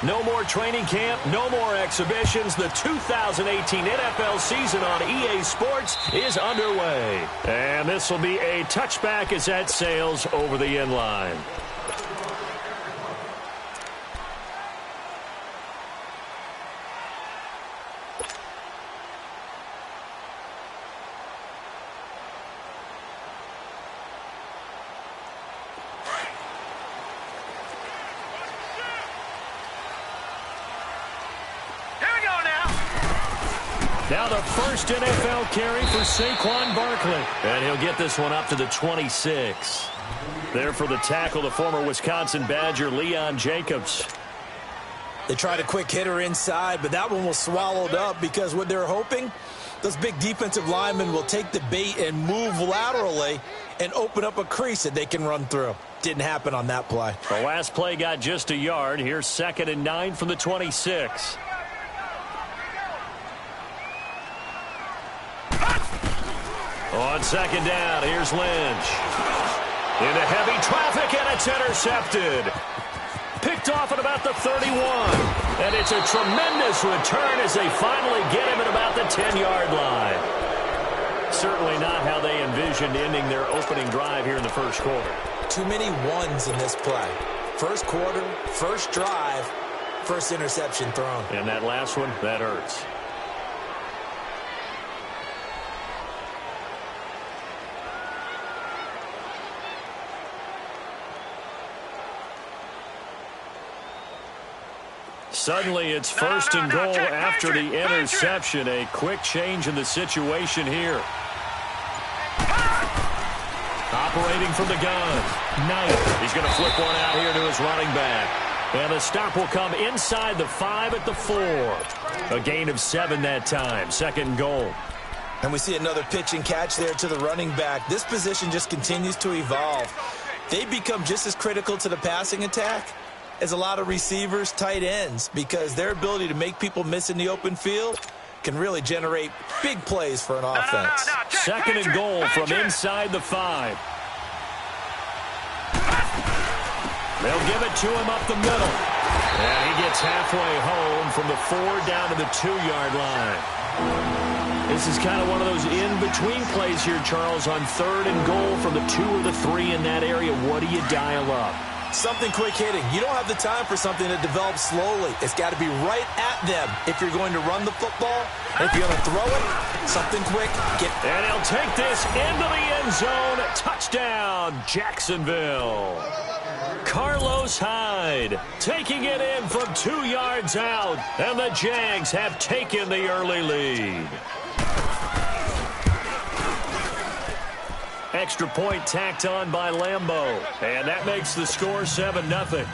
No more training camp, no more exhibitions. The 2018 NFL season on EA Sports is underway. And this will be a touchback as that sails over the end line. Now the first NFL carry for Saquon Barkley. And he'll get this one up to the 26. There for the tackle, the former Wisconsin Badger, Leon Jacobs. They tried a quick hitter inside, but that one was swallowed up because what they're hoping, those big defensive linemen will take the bait and move laterally and open up a crease that they can run through. Didn't happen on that play. The last play got just a yard. Here's 2nd and 9 from the 26. On 2nd down, here's Lynch. Into heavy traffic, and it's intercepted. Picked off at about the 31. And it's a tremendous return as they finally get him at about the 10-yard line. Certainly not how they envisioned ending their opening drive here in the first quarter. Too many ones in this play. First quarter, first drive, first interception thrown. And that last one, that hurts. Suddenly, it's 1st and goal after the interception. A quick change in the situation here. Operating from the gun. Knight. He's going to flip one out here to his running back. And the stop will come inside the 5 at the 4. A gain of 7 that time. 2nd and goal. And we see another pitch and catch there to the running back. This position just continues to evolve. They become just as critical to the passing attack as a lot of receivers, tight ends, because their ability to make people miss in the open field can really generate big plays for an offense. 2nd and goal from inside the 5. They'll give it to him up the middle. And he gets halfway home from the 4 down to the 2-yard line. This is kind of one of those in-between plays here, Charles, on 3rd and goal from the 2 or the 3 in that area. What do you dial up? Something quick hitting. You don't have the time for something that develops slowly. It's got to be right at them if you're going to run the football. And if you're going to throw it, something quick. And he'll take this into the end zone. Touchdown, Jacksonville. Carlos Hyde taking it in from 2 yards out. And the Jags have taken the early lead. Extra point tacked on by Lambeau. And that makes the score 7-0.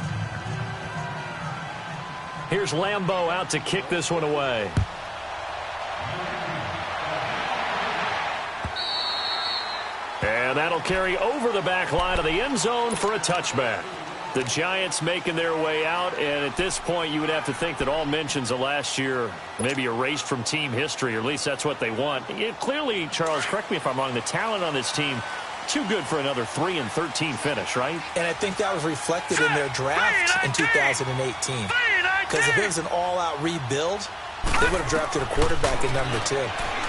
Here's Lambeau out to kick this one away. And that'll carry over the back line of the end zone for a touchback. The Giants making their way out, and at this point you would have to think that all mentions of last year maybe erased from team history, or at least that's what they want. Clearly, Charles, correct me if I'm wrong, the talent on this team, too good for another 3-13 finish, right? And I think that was reflected in their draft in 2018. Because if it was an all-out rebuild, they would have drafted a quarterback at number 2.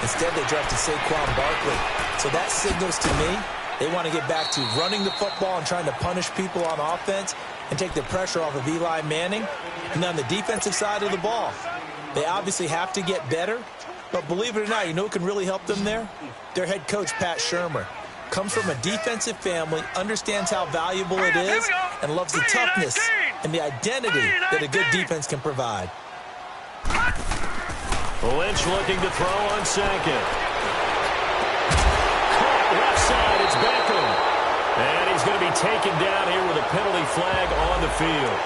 Instead, they drafted Saquon Barkley. So that signals to me they want to get back to running the football and trying to punish people on offense and take the pressure off of Eli Manning. And on the defensive side of the ball, they obviously have to get better. But believe it or not, you know who can really help them there? Their head coach, Pat Shurmur. Comes from a defensive family, understands how valuable it is, and loves the toughness and the identity that a good defense can provide. Lynch looking to throw on 2nd. Left side, it's Beckham. And he's going to be taken down here with a penalty flag on the field.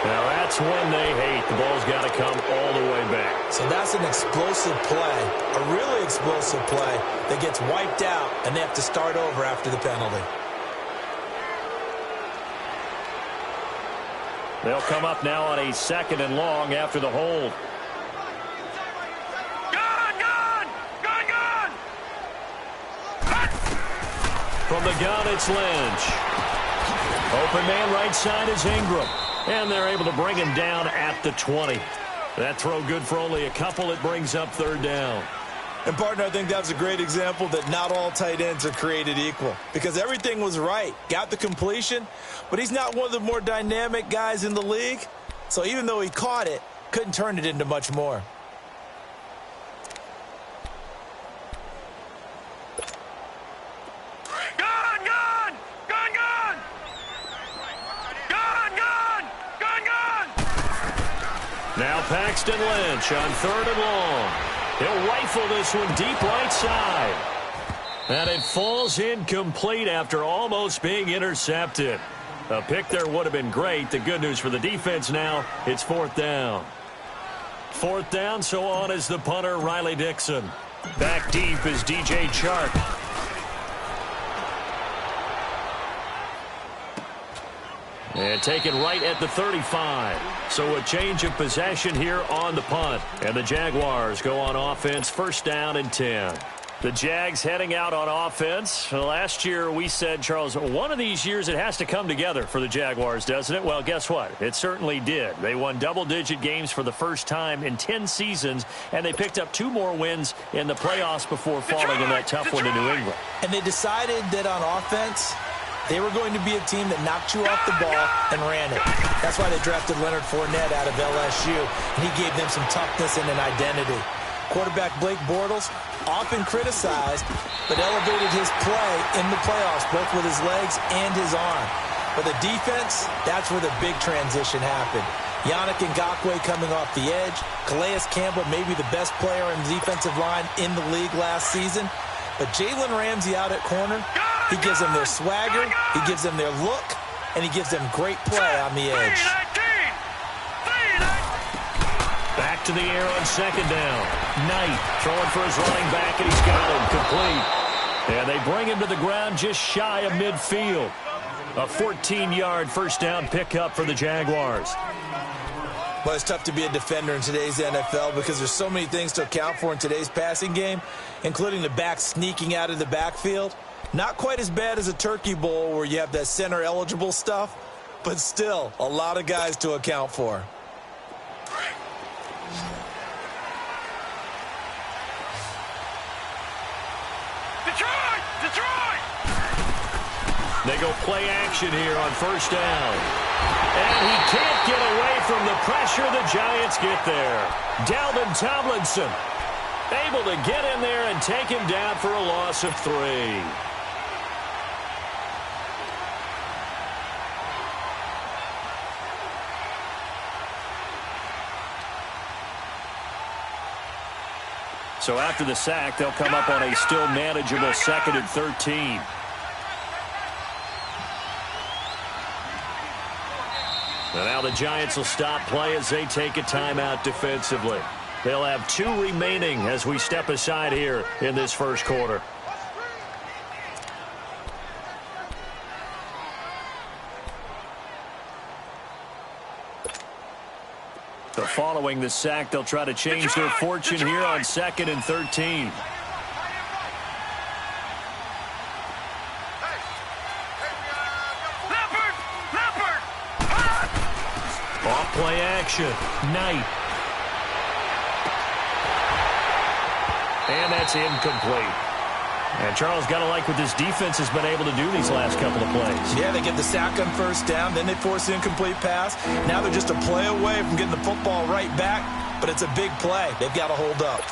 Now that's one they hate. The ball's got to come all the way back. So that's an explosive play, a really explosive play that gets wiped out, and they have to start over after the penalty. They'll come up now on a 2nd and long after the hold. From the gun, it's Lynch. Open man right side is Ingram. And they're able to bring him down at the 20. That throw good for only a couple. It brings up third down. And, partner, I think that was a great example that not all tight ends are created equal, because everything was right. Got the completion, but he's not one of the more dynamic guys in the league. So even though he caught it, couldn't turn it into much more. Now Paxton Lynch on 3rd and long. He'll rifle this one deep right side. And it falls incomplete after almost being intercepted. A pick there would have been great. The good news for the defense now, it's 4th down. 4th down, so on is the punter, Riley Dixon. Back deep is DJ Chark. And taken right at the 35. So a change of possession here on the punt. And the Jaguars go on offense, 1st down and 10. The Jags heading out on offense. Last year we said, Charles, one of these years it has to come together for the Jaguars, doesn't it? Well, guess what? It certainly did. They won double-digit games for the first time in 10 seasons, and they picked up 2 more wins in the playoffs before falling in that tough one to New England. And they decided that on offense, they were going to be a team that knocked you off the ball and ran it. That's why they drafted Leonard Fournette out of LSU, and he gave them some toughness and an identity. Quarterback Blake Bortles, often criticized, but elevated his play in the playoffs, both with his legs and his arm. But the defense, that's where the big transition happened. Yannick Ngakoue coming off the edge. Calais Campbell, maybe the best player in the defensive line in the league last season. But Jalen Ramsey out at corner, he gives them their swagger, he gives them their look, and he gives them great play on the edge. Back to the air on 2nd down. Knight throwing for his running back, and he's got him complete. And they bring him to the ground just shy of midfield. A 14-yard 1st down pickup for the Jaguars. Well, it's tough to be a defender in today's NFL because there's so many things to account for in today's passing game, including the back sneaking out of the backfield. Not quite as bad as a turkey bowl where you have that center-eligible stuff, but still a lot of guys to account for. Detroit! They go play action here on 1st down. And he can't get away from the pressure. The Giants get there. Dalvin Tomlinson able to get in there and take him down for a loss of 3. So after the sack, they'll come up on a still manageable 2nd and 13. And now the Giants will stop play as they take a timeout defensively. They'll have 2 remaining as we step aside here in this 1st quarter. Following the sack, they'll try to change their fortune here on 2nd and 13. Off play action. Knight. And that's incomplete. And Charles, got to like what this defense has been able to do these last couple of plays. Yeah, they get the sack on 1st down, then they force the incomplete pass. Now they're just a play away from getting the football right back, but it's a big play. They've got to hold up.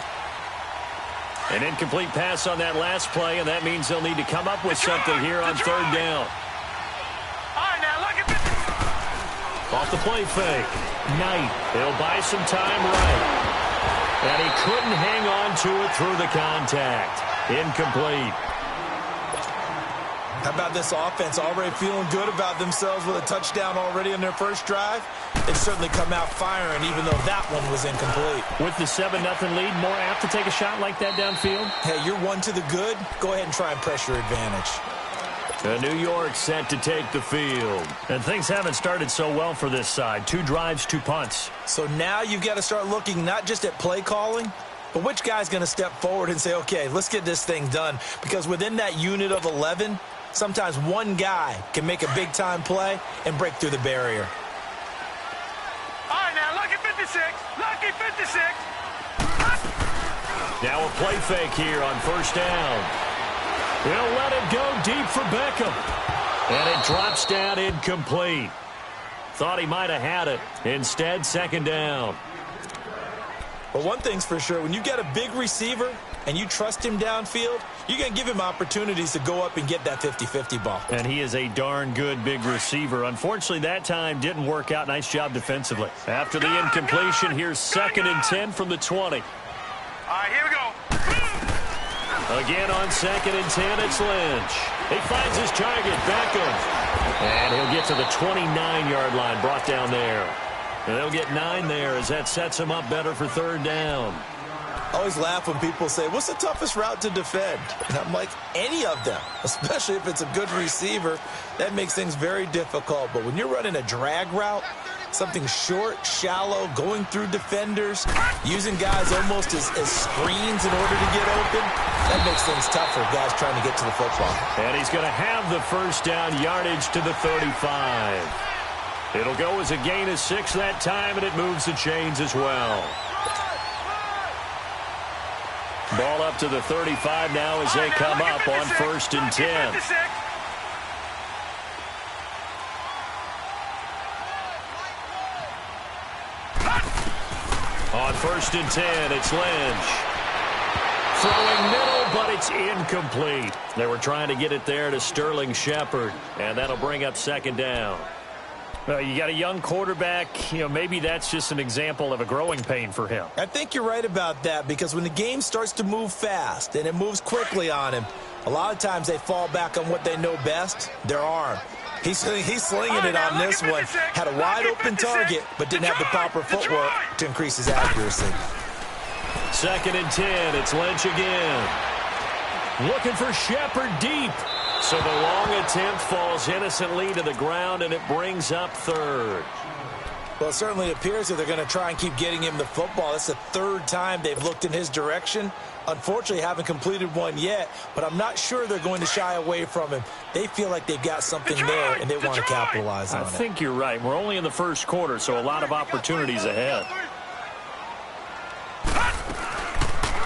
An incomplete pass on that last play, and that means they'll need to come up with something here on 3rd down. All right, now look at this. Off the play fake. Knight. They'll buy some time right. And he couldn't hang on to it through the contact. Incomplete. How about this offense already feeling good about themselves with a touchdown already in their 1st drive? They've certainly come out firing even though that one was incomplete. With the 7-0 lead, more apt to take a shot like that downfield? Hey, you're 1 to the good. Go ahead and try and press your advantage. New York set to take the field. And things haven't started so well for this side. 2 drives, 2 punts. So now you've got to start looking not just at play calling, but which guy's going to step forward and say, okay, let's get this thing done. Because within that unit of 11, sometimes one guy can make a big-time play and break through the barrier. Now a play fake here on first down. He'll let it go deep for Beckham. And it drops down incomplete. Thought he might have had it. Instead, second down. Well, one thing's for sure. When you get a big receiver and you trust him downfield, you're going to give him opportunities to go up and get that 50-50 ball. And he is a darn good big receiver. Unfortunately, that time didn't work out. Nice job defensively. After the incompletion, here's 2nd and 10 from the 20. All right, here we go. Again on 2nd and 10, it's Lynch. He finds his target, Beckham. And he'll get to the 29-yard line, brought down there. And they'll get 9 there as that sets him up better for 3rd down. I always laugh when people say, what's the toughest route to defend? And I'm like, any of them, especially if it's a good receiver. That makes things very difficult. But when you're running a drag route, something short, shallow, going through defenders, using guys almost as screens in order to get open, that makes things tough for guys trying to get to the football. And he's going to have the first down yardage to the 35. It'll go as a gain of 6 that time, and it moves the chains as well. Ball up to the 35 now as they come up on 1st and 10. On 1st and 10, it's Lynch. Throwing middle, but it's incomplete. They were trying to get it there to Sterling Shepard, and that'll bring up 2nd down. You got a young quarterback. Maybe that's just an example of a growing pain for him. I think you're right about that, because when the game starts to move fast and it moves quickly on him, a lot of times they fall back on what they know best, their arm. He's slinging it on this one. Had a wide-open target, but didn't have the proper footwork to increase his accuracy. 2nd and 10, it's Lynch again. Looking for Shepard deep. So the long attempt falls innocently to the ground, and it brings up 3rd. Well, it certainly appears that they're going to try and keep getting him the football. That's the 3rd time they've looked in his direction. Unfortunately, haven't completed one yet, but I'm not sure they're going to shy away from him. They feel like they've got something there, and they want to capitalize on it. I think you're right. We're only in the 1st quarter, so a lot of opportunities ahead.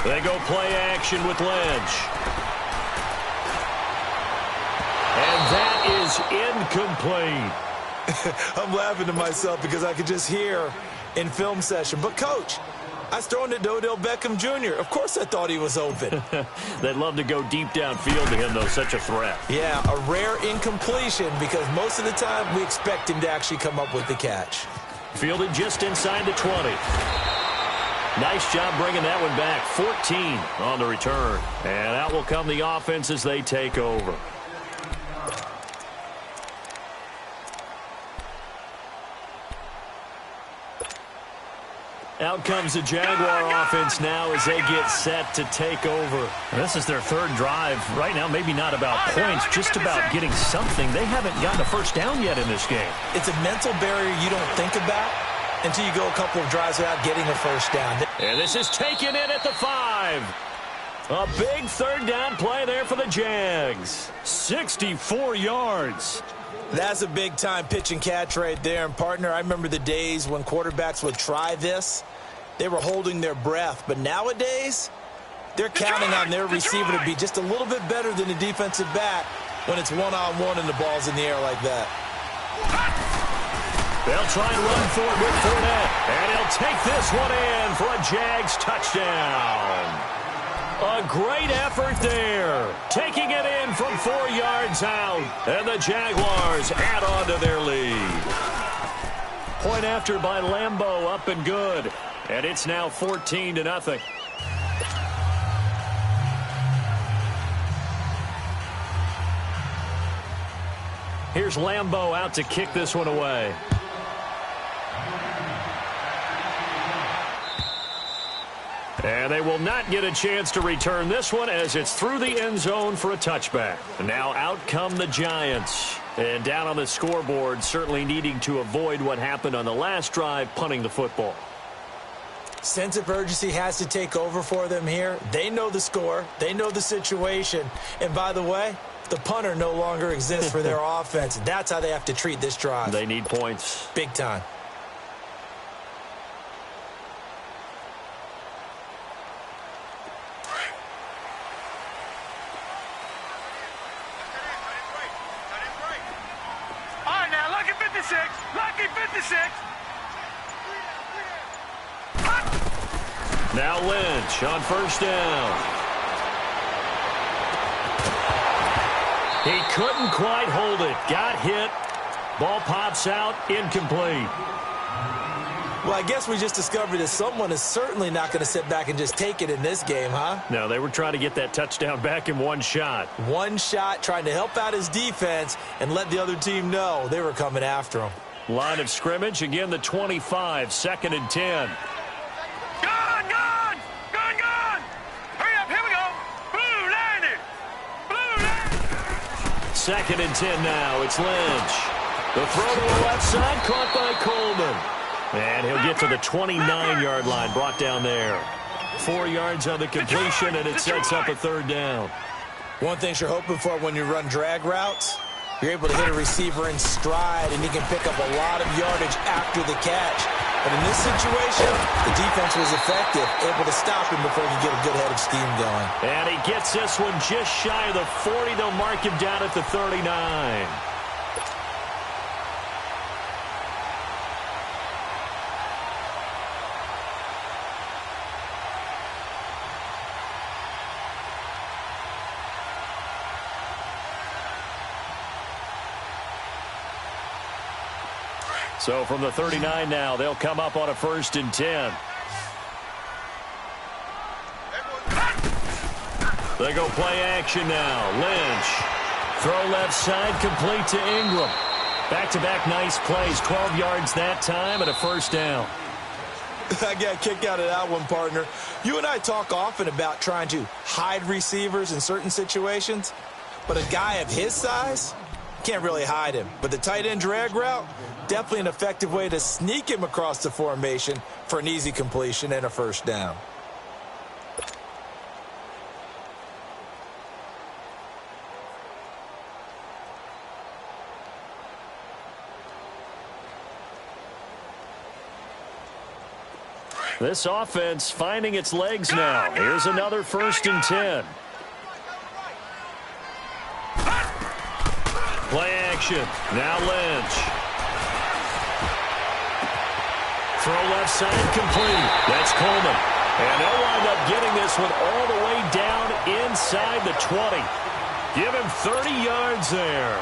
They go play action with Lynch. And that is incomplete. I'm laughing to myself because I could just hear in film session. But, Coach, I was throwing to Odell Beckham Jr. Of course I thought he was open. They'd love to go deep downfield to him, though. Such a threat. Yeah, a rare incompletion because most of the time we expect him to actually come up with the catch. Fielded just inside the 20. Nice job bringing that one back. 14 on the return. And out will come the offense as they take over. Out comes the Jaguar offense now as they get set to take over. This is their 3rd drive. Right now, maybe not about points, just about getting something. They haven't gotten a first down yet in this game. It's a mental barrier you don't think about until you go a couple of drives without getting a first down. And this is taken in at the 5. A big 3rd down play there for the Jags. 64 yards. That's a big-time pitch and catch right there. And, partner, I remember the days when quarterbacks would try this. They were holding their breath. But nowadays, they're counting on their receiver to be just a little bit better than the defensive back when it's one-on-one and the ball's in the air like that. They'll try and run for it with Fournette. And he'll take this one in for a Jags touchdown. A great effort there. Taking it in from 4 yards out. And the Jaguars add on to their lead. Point after by Lambeau, up and good. And it's now 14-0. Here's Lambeau out to kick this one away. And they will not get a chance to return this one as it's through the end zone for a touchback. Now out come the Giants. And down on the scoreboard, certainly needing to avoid what happened on the last drive, punting the football. Sense of urgency has to take over for them here. They know the score. They know the situation. And by the way, the punter no longer exists for their offense. That's how they have to treat this drive. They need points. Big time. Now Lynch on first down. He couldn't quite hold it. Got hit. Ball pops out. Incomplete. Well, I guess we just discovered that someone is certainly not going to sit back and just take it in this game, huh? No, they were trying to get that touchdown back in one shot. One shot, trying to help out his defense and let the other team know they were coming after him. Line of scrimmage, again the 25, 2nd and 10. Gone! Hurry up, here we go. Blue line it. 2nd and 10 now. It's Lynch. The throw to the left side, caught by Coleman. And he'll get to the 29-yard line, brought down there. 4 yards on the completion, and it sets up a 3rd down. One thing you're hoping for when you run drag routes, you're able to hit a receiver in stride, and he can pick up a lot of yardage after the catch. But in this situation, the defense was effective, able to stop him before he could get a good head of steam going. And he gets this one just shy of the 40. They'll mark him down at the 39. So from the 39 now, they'll come up on a 1st and 10. They go play action now. Lynch. Throw left side, complete to Ingram. Back-to-back nice plays. 12 yards that time and a 1st down. I got a kick out of that one, partner. You and I talk often about trying to hide receivers in certain situations, but a guy of his size can't really hide him. But the tight end drag route, definitely an effective way to sneak him across the formation for an easy completion and a 1st down. This offense finding its legs now. Here's another 1st and 10. Play action. Now Lynch. Throw left side complete. That's Coleman. And they'll wind up getting this one all the way down inside the 20. Give him 30 yards there.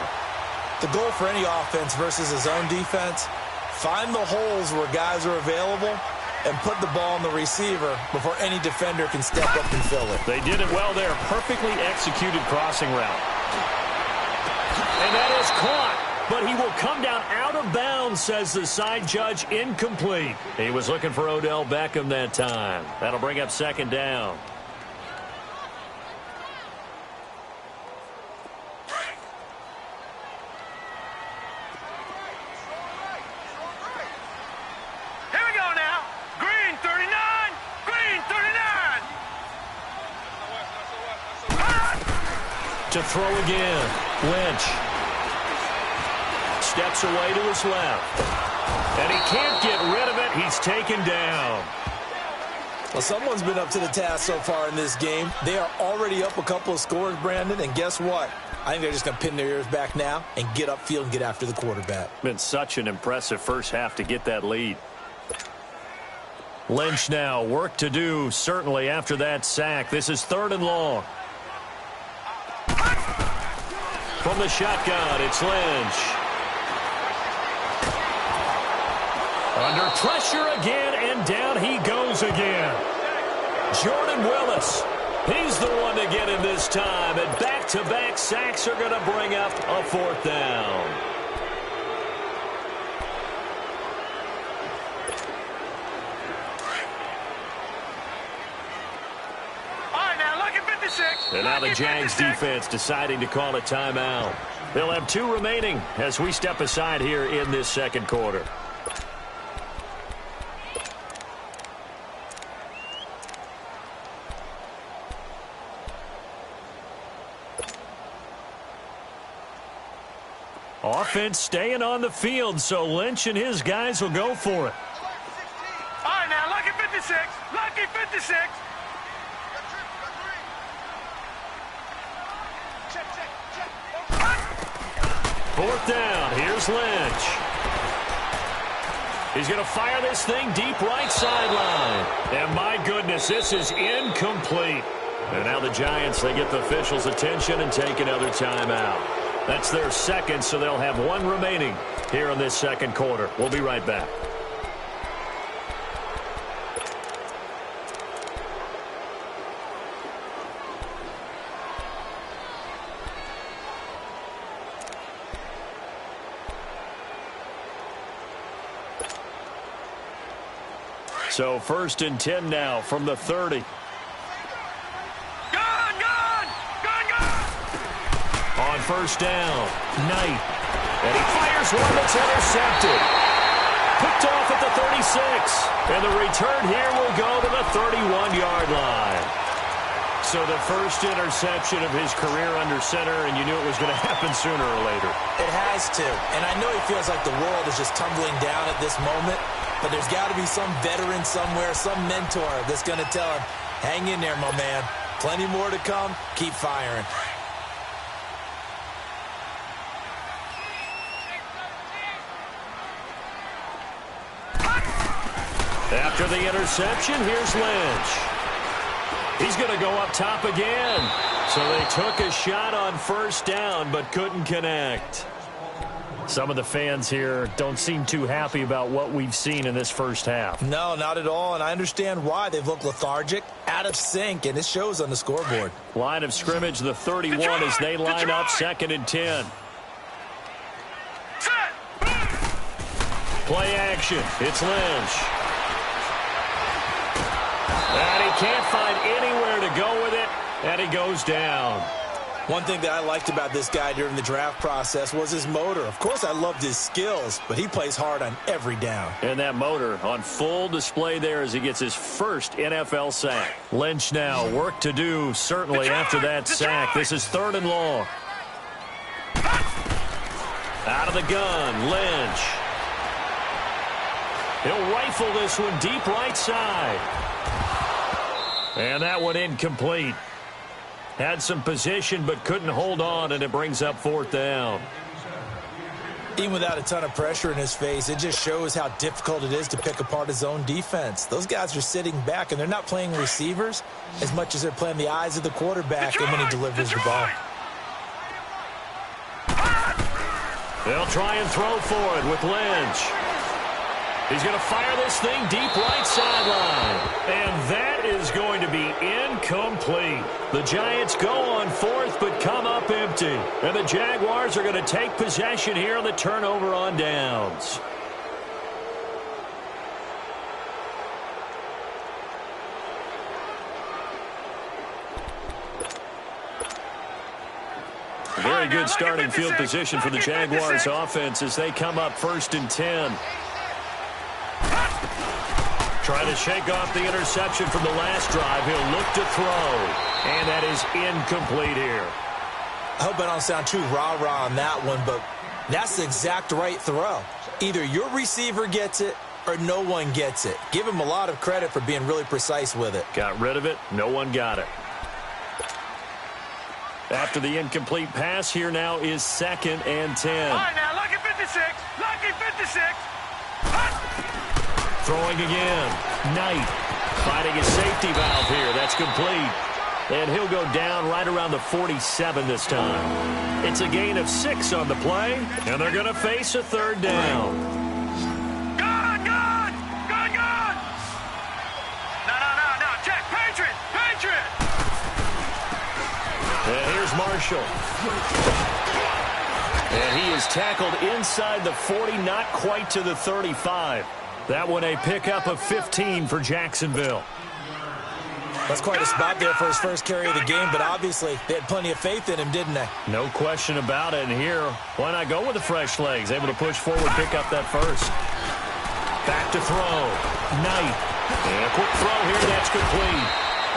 The goal for any offense versus his own defense, find the holes where guys are available and put the ball on the receiver before any defender can step up and fill it. They did it well there. Perfectly executed crossing route. And that is caught, but he will come down out of bounds, says the side judge. Incomplete. He was looking for Odell Beckham that time. That'll bring up 2nd down. To throw again. Lynch. Steps away to his left. And he can't get rid of it. He's taken down. Well, someone's been up to the task so far in this game. They are already up a couple of scores, Brandon, and guess what? I think they're just going to pin their ears back now and get upfield and get after the quarterback. Been such an impressive first half to get that lead. Lynch now, work to do, certainly after that sack. This is 3rd and long. From the shotgun, it's Lynch. Under pressure again, and down he goes again. Jordan Willis, he's the one to get him this time, and back-to-back sacks are going to bring up a 4th down. And now the Jags defense deciding to call a timeout. They'll have 2 remaining as we step aside here in this 2nd quarter. Offense staying on the field, so Lynch and his guys will go for it. All right, now, lucky 56. Lucky 56. 4th down. Here's Lynch. He's going to fire this thing deep right sideline. And my goodness, this is incomplete. And now the Giants, they get the officials' attention and take another timeout. That's their second, so they'll have one remaining here in this second quarter. We'll be right back. So 1st and 10 now from the 30. On 1st down, Knight. And he fires one that's intercepted. Picked off at the 36. And the return here will go to the 31-yard line. So the first interception of his career under center, and you knew it was going to happen sooner or later. It has to. And I know he feels like the world is just tumbling down at this moment. But there's got to be some veteran somewhere, some mentor that's going to tell him, hang in there, my man. Plenty more to come. Keep firing. After the interception, here's Lynch. He's going to go up top again. So they took a shot on 1st down but couldn't connect. Some of the fans here don't seem too happy about what we've seen in this first half. No, not at all, and I understand why. They've looked lethargic, out of sync, and it shows on the scoreboard. Line of scrimmage, the 31 as they line up 2nd and 10. Play action. It's Lynch. And he can't find anywhere to go with it, and he goes down. One thing that I liked about this guy during the draft process was his motor. Of course, I loved his skills, but he plays hard on every down. And that motor on full display there as he gets his first NFL sack. Lynch now, work to do, certainly after that sack. This is 3rd and long. Out of the gun, Lynch. He'll rifle this one deep right side. And that one incomplete. Had some position but couldn't hold on, and it brings up 4th down. Even without a ton of pressure in his face, it just shows how difficult it is to pick apart his own defense. Those guys are sitting back, and they're not playing receivers as much as they're playing the eyes of the quarterback and when he delivers the ball. They'll try and throw for it with Lynch. He's going to fire this thing deep right sideline. And that is going to be incomplete. The Giants go on 4th but come up empty. And the Jaguars are going to take possession here on the turnover on downs. Very good starting field position for the Jaguars offense as they come up 1st and 10. Trying to shake off the interception from the last drive. He'll look to throw. And that is incomplete here. I hope I don't sound too rah-rah on that one, but that's the exact right throw. Either your receiver gets it or no one gets it. Give him a lot of credit for being really precise with it. Got rid of it. No one got it. After the incomplete pass, here now is 2nd and 10. All right, now, lucky 56. Lucky 56. Throwing again. Knight finding a safety valve here. That's complete. And he'll go down right around the 47 this time. It's a gain of 6 on the play, and they're going to face a 3rd down. Gone! No. Check. Patriot! And here's Marshall. And he is tackled inside the 40, not quite to the 35. That one a pickup of 15 for Jacksonville. That's quite a spot there for his first carry of the game, but obviously they had plenty of faith in him, didn't they? No question about it. And here, why not go with the fresh legs? Able to push forward, pick up that first. Back to throw. Knight. And a quick throw here, that's complete.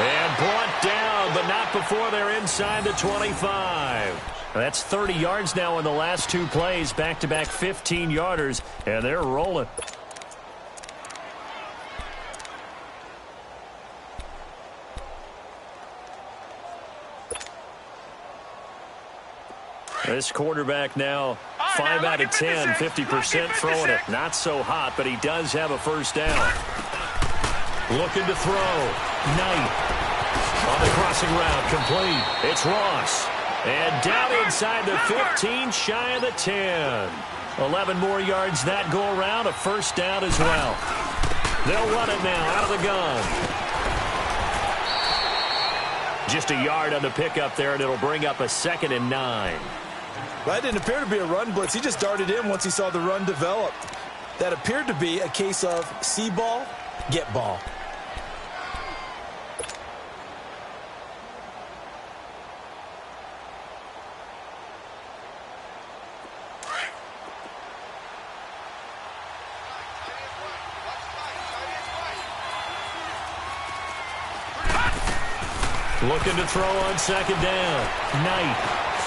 And brought down, but not before they're inside the 25. That's 30 yards now in the last 2 plays. Back-to-back 15-yarders, and they're rolling. This quarterback now 5 out of 10, 50% throwing it. Not so hot, but he does have a first down. Looking to throw. Knight on the crossing route, complete. It's Ross. And down inside the 15, shy of the 10. 11 more yards that go around, a first down as well. They'll run it now out of the gun. Just a yard on the pickup there, and it'll bring up a 2nd and 9. That didn't appear to be a run blitz. He just darted in once he saw the run develop. That appeared to be a case of see ball, get ball. Looking to throw on 2nd down. Knight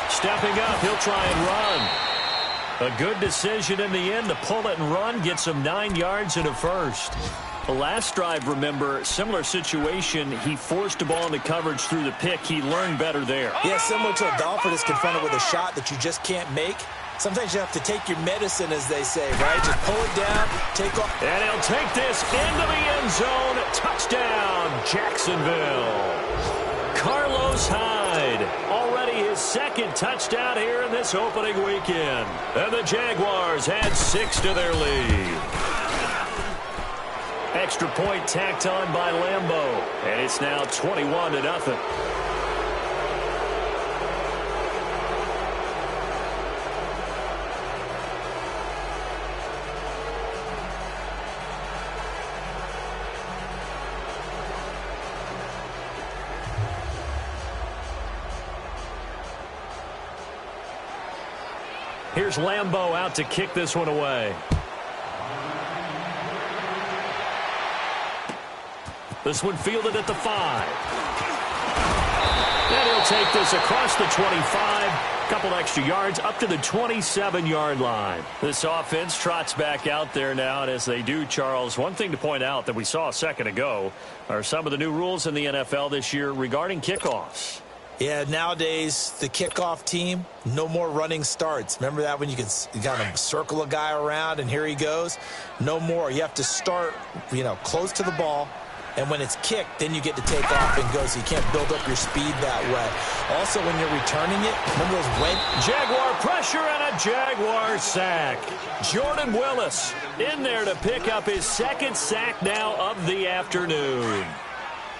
stepping up. He'll try and run. A good decision in the end to pull it and run. Gets him 9 yards and a first. The last drive, remember, similar situation. He forced a ball into coverage through the pick. He learned better there. Yeah, similar to a golfer that's confronted with a shot that you just can't make. Sometimes you have to take your medicine, as they say, right? Just pull it down, take off. And he'll take this into the end zone. Touchdown, Jacksonville. Carlos Hyde, already his 2nd touchdown here in this opening weekend. And the Jaguars add 6 to their lead. Extra point tacked on by Lambeau. And it's now 21-0. Here's Lambeau out to kick this one away. This one fielded at the 5. And he'll take this across the 25. Couple extra yards up to the 27-yard line. This offense trots back out there now, and as they do, Charles, one thing to point out that we saw a second ago are some of the new rules in the NFL this year regarding kickoffs. Yeah, nowadays, the kickoff team, no more running starts. Remember that when you got to circle a guy around and here he goes? No more. You have to start, close to the ball. And when it's kicked, then you get to take off and go, so you can't build up your speed that way. Also, when you're returning it, remember those Jaguar pressure and a Jaguar sack. Jordan Willis in there to pick up his 2nd sack now of the afternoon.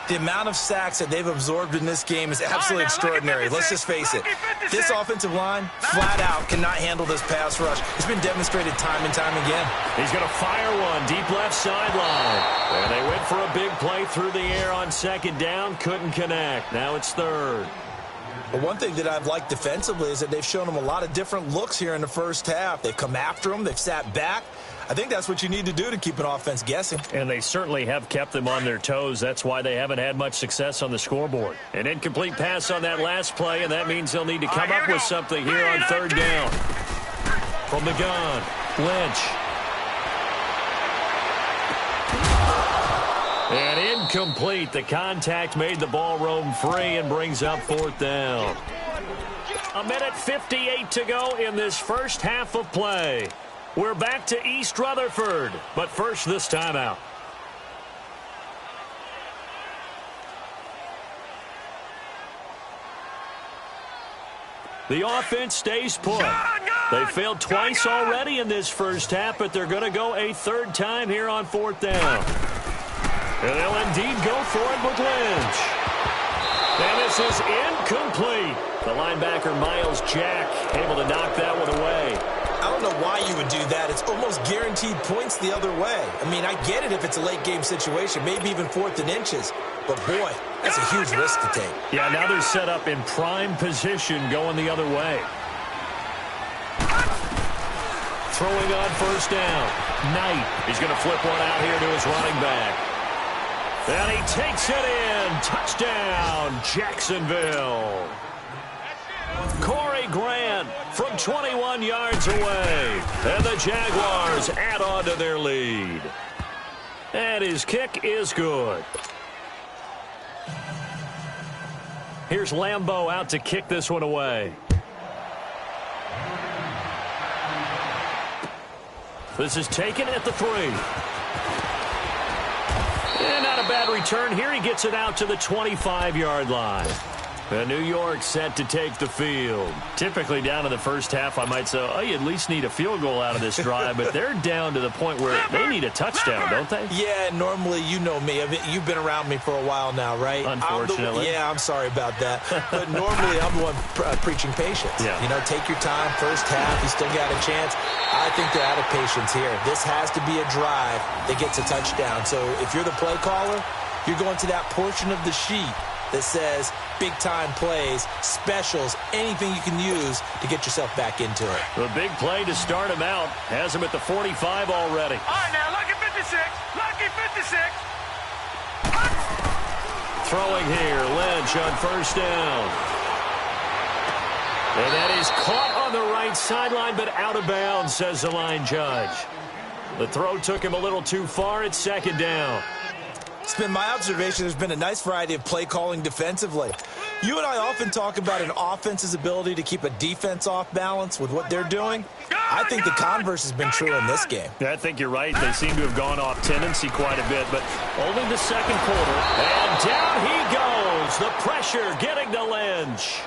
The amount of sacks that they've absorbed in this game is absolutely extraordinary. Let's just face it. This offensive line, flat out, cannot handle this pass rush. It's been demonstrated time and time again. He's going to fire one deep left sideline. And they went for a big play through the air on 2nd down. Couldn't connect. Now it's 3rd. But one thing that I've liked defensively is that they've shown them a lot of different looks here in the first half. They've come after them. They've sat back. I think that's what you need to do to keep an offense guessing. And they certainly have kept them on their toes. That's why they haven't had much success on the scoreboard. An incomplete pass on that last play, and that means they'll need to come up with something here on 3rd down. From the gun, Lynch. And incomplete. The contact made the ball roam free and brings up 4th down. 1:58 to go in this first half of play. We're back to East Rutherford, but first this timeout. The offense stays put. They failed twice already in this first half, but they're going to go a 3rd time here on 4th down. And they'll indeed go for it with Lynch. And this is incomplete. The linebacker, Miles Jack, able to knock that one away. I don't know why you would do that. It's almost guaranteed points the other way. I mean, I get it if it's a late-game situation, maybe even 4th and inches. But, boy, that's a huge risk to take. Yeah, now they're set up in prime position going the other way. Throwing on 1st down. Knight. He's going to flip one out here to his running back. And he takes it in. Touchdown, Jacksonville. Corey Grant from 21 yards away. And the Jaguars add on to their lead. And his kick is good. Here's Lambeau out to kick this one away. This is taken at the 3. And not a bad return here. He gets it out to the 25-yard line. And New York set to take the field. Typically down in the first half, I might say, oh, you at least need a field goal out of this drive. But they're down to the point where they need a touchdown, don't they? Yeah, normally, you know me. I mean, you've been around me for a while now, right? Unfortunately. I'm sorry about that. But normally, I'm the one preaching patience. Yeah. You know, take your time. First half, you still got a chance. I think they're out of patience here. This has to be a drive that gets a touchdown. So if you're the play caller, you're going to that portion of the sheet that says big-time plays, specials, anything you can use to get yourself back into it. The big play to start him out has him at the 45 already. All right, now, lucky 56. Lucky 56. Throwing here, Lynch on first down. And that is caught on the right sideline, but out of bounds, says the line judge. The throw took him a little too far. It's second down. It's been my observation there's been a nice variety of play calling defensively. You and I often talk about an offense's ability to keep a defense off balance with what they're doing. I think the converse has been true in this game. I think you're right. They seem to have gone off tendency quite a bit, but only the second quarter. And down he goes. The pressure getting to Lynch.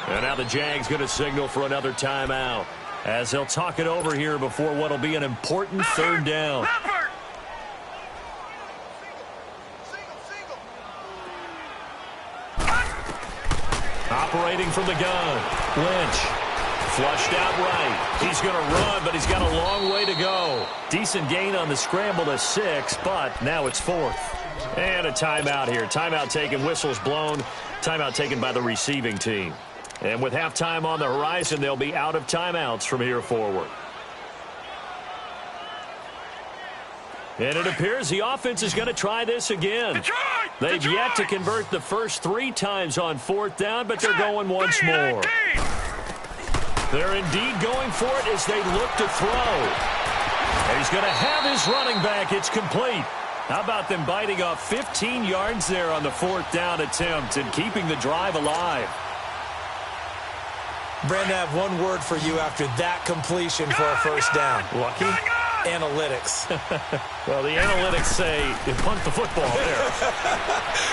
And now the Jags going to signal for another timeout as they'll talk it over here before what will be an important third down. Operating from the gun, Lynch. Flushed out right. He's going to run, but he's got a long way to go. Decent gain on the scramble to 6, but now it's 4th. And a timeout here. Timeout taken, whistles blown. Timeout taken by the receiving team. And with halftime on the horizon, they'll be out of timeouts from here forward. And it appears the offense is going to try this again. They've yet to convert the first 3 times on 4th down, but they're going once more. They're indeed going for it as they look to throw. And he's going to have his running back. It's complete. How about them biting off 15 yards there on the 4th down attempt and keeping the drive alive? Brandon, I have one word for you after that completion for a first down. Lucky? Analytics. Well, the analytics say you punt the football there.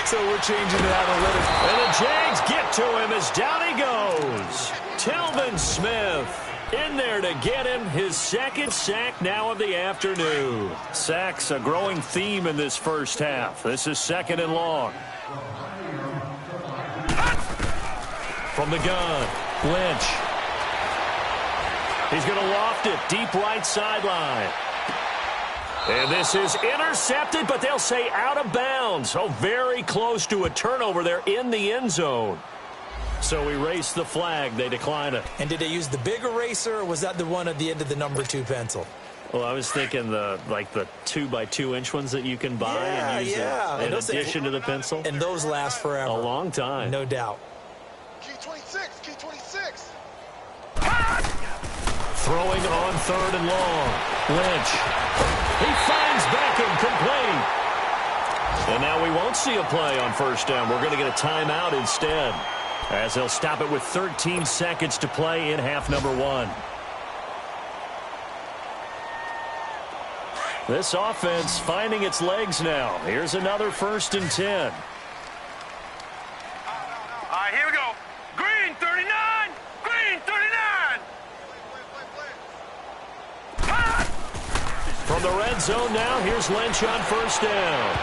So we're changing to analytics. And the Jags get to him as down he goes. Telvin Smith in there to get him his second sack now of the afternoon. Sacks a growing theme in this first half. This is 2nd and long. From the gun, Lynch. He's going to loft it deep right sideline. And this is intercepted, but they'll say out of bounds. Oh, very close to a turnover there in the end zone. So erase the flag. They decline it. And did they use the big eraser, or was that the one at the end of the number 2 pencil? Well, I was thinking the 2x2-inch ones that you can buy and use in addition to the pencil. And those last forever. A long time. No doubt. Key 26, key 26. Throwing on 3rd and long. Lynch. He finds Beckham complete. And now we won't see a play on first down. We're going to get a timeout instead, as they'll stop it with 13 seconds to play in half number 1. This offense finding its legs now. Here's another 1st and 10. All right, here we go. Green 39. Green 39. From the red zone now, here's Lynch on first down.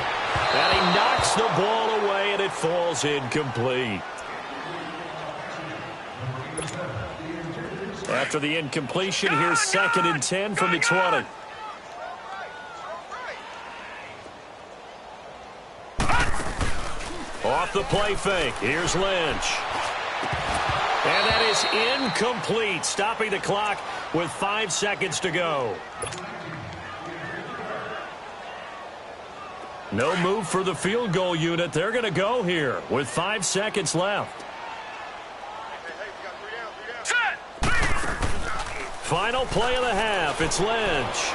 And he knocks the ball away, and it falls incomplete. After the incompletion, here's 2nd and 10 from the 20. Off the play fake, here's Lynch. And that is incomplete, stopping the clock with 5 seconds to go. No move for the field goal unit. They're going to go here with 5 seconds left. Final play of the half. It's Lynch.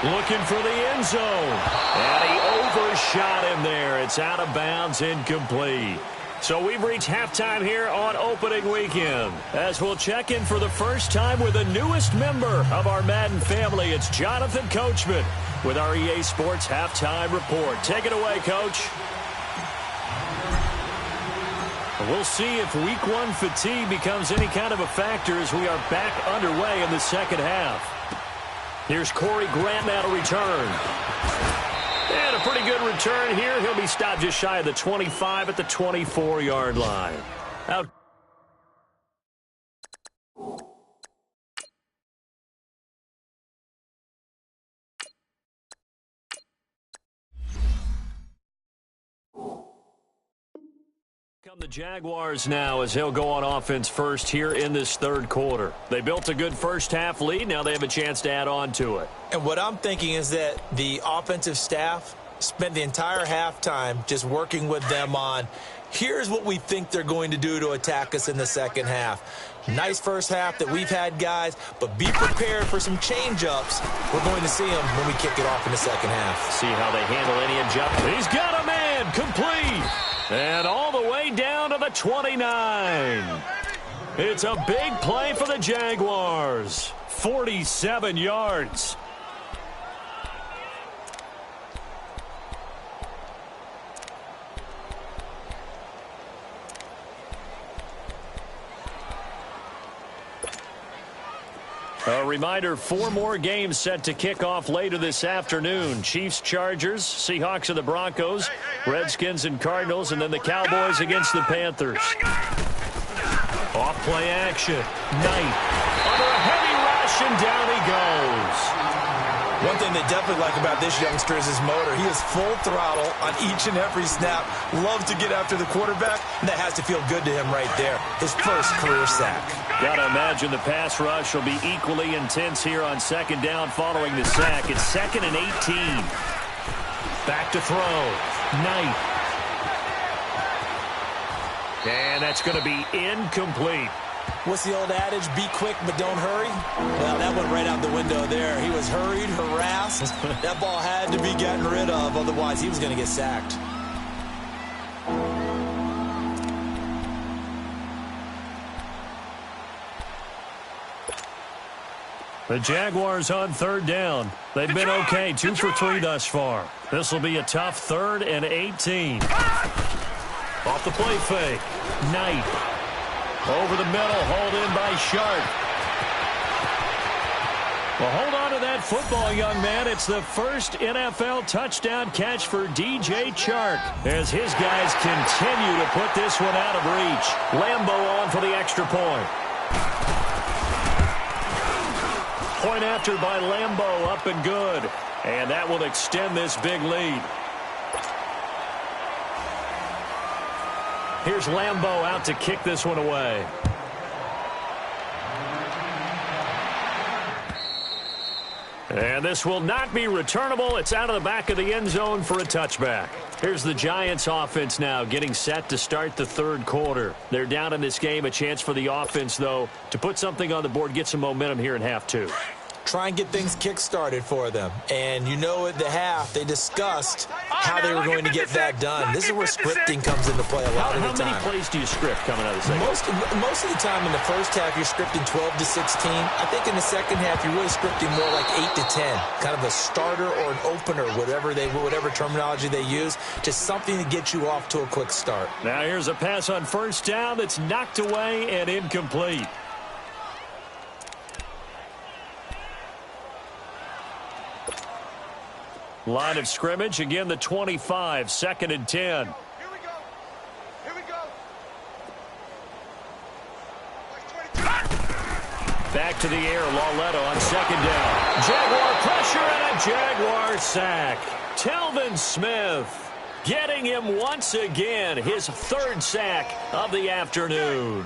Looking for the end zone. And he overshot him there. It's out of bounds, incomplete. So we've reached halftime here on opening weekend. As we'll check in for the first time with the newest member of our Madden family, it's Jonathan Coachman with our EA Sports Halftime Report. Take it away, Coach. We'll see if Week 1 fatigue becomes any kind of a factor as we are back underway in the second half. Here's Corey Grant now to return. And a pretty good return here. He'll be stopped just shy of the 25 at the 24-yard line. Out. Come the Jaguars now as he'll go on offense first here in this third quarter. They built a good first half lead. Now they have a chance to add on to it. And what I'm thinking is that the offensive staff spent the entire halftime just working with them on, here's what we think they're going to do to attack us in the second half. Nice first half that we've had, guys, but be prepared for some change-ups. We're going to see them when we kick it off in the second half. See how they handle any adjustment. He's got a man complete. And all the way down to the 29. It's a big play for the Jaguars. 47 yards. A reminder, 4 more games set to kick off later this afternoon. Chiefs, Chargers, Seahawks and the Broncos, Redskins and Cardinals, and then the Cowboys against the Panthers. Off play action. Knight under a heavy rush, and down he goes. One thing they definitely like about this youngster is his motor. He is full throttle on each and every snap. Loves to get after the quarterback, and that has to feel good to him right there. His first career sack. Got to imagine the pass rush will be equally intense here on second down following the sack. It's 2nd and 18. Back to throw. Knight. And that's going to be incomplete. What's the old adage? Be quick, but don't hurry? Well, that went right out the window there. He was hurried, harassed. That ball had to be gotten rid of, otherwise he was going to get sacked. The Jaguars on third down. They've been okay, 2 for 3 thus far. This will be a tough 3rd and 18. Off the play fake. Knight. Over the middle, hauled in by Sharp. Well, hold on to that football, young man. It's the first NFL touchdown catch for DJ Chark as his guys continue to put this one out of reach. Lambeau on for the extra point. Point after by Lambeau, up and good. And that will extend this big lead. Here's Lambeau out to kick this one away. And this will not be returnable. It's out of the back of the end zone for a touchback. Here's the Giants offense now getting set to start the third quarter. They're down in this game. A chance for the offense, though, to put something on the board, get some momentum here in half 2. Try and get things kick-started for them. And you know at the half, they discussed how they were going to get that done. This is where scripting comes into play a lot of the time. How many plays do you script coming out of the second? Most of the time in the first half, you're scripting 12 to 16. I think in the second half, you're really scripting more like 8 to 10. Kind of a starter or an opener, whatever terminology they use. Just something to get you off to a quick start. Now here's a pass on first down that's knocked away and incomplete. Line of scrimmage, again the 25, 2nd and 10. Here we go. Here we go. Back to the air, Lauletta on second down. Jaguar pressure and a Jaguar sack. Telvin Smith getting him once again, his 3rd sack of the afternoon.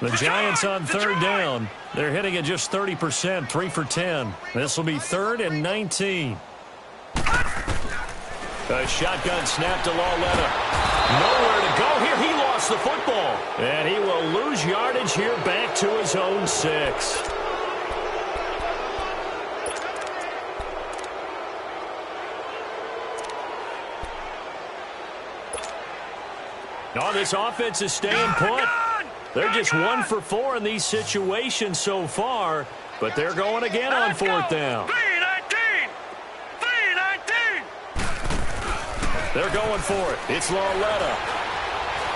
The Giants on third down. They're hitting at just 30%, 3 for 10. This will be 3rd and 19. A shotgun snap to Lauletta. Nowhere to go here. He lost the football. And he will lose yardage here back to his own 6. Oh, this offense is staying put. They're just 1 for 4 in these situations so far, but they're going again on 4th down. 3-19! 3-19! They're going for it. It's Lauletta.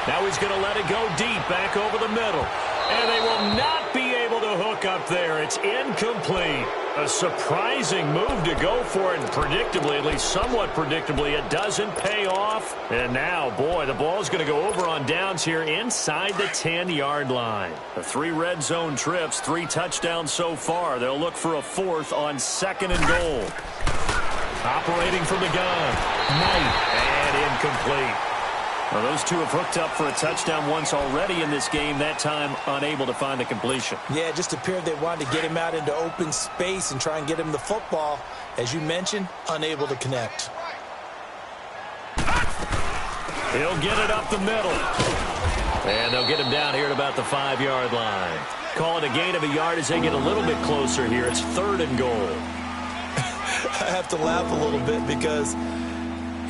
Now he's going to let it go deep back over the middle. And they will not be able to hook up there. It's incomplete. A surprising move to go for it, and predictably, at least somewhat predictably, it doesn't pay off. And now, boy, the ball's going to go over on downs here inside the 10-yard line. The 3 red zone trips, 3 touchdowns so far. They'll look for a 4th on 2nd and goal. Operating from the gun. Knight, and incomplete. Well, those two have hooked up for a touchdown once already in this game, that time unable to find the completion. Yeah, it just appeared they wanted to get him out into open space and try and get him the football. As you mentioned, unable to connect. He'll get it up the middle. And they'll get him down here at about the 5-yard line. Call it a gain of a yard as they get a little bit closer here. It's 3rd and goal. I have to laugh a little bit because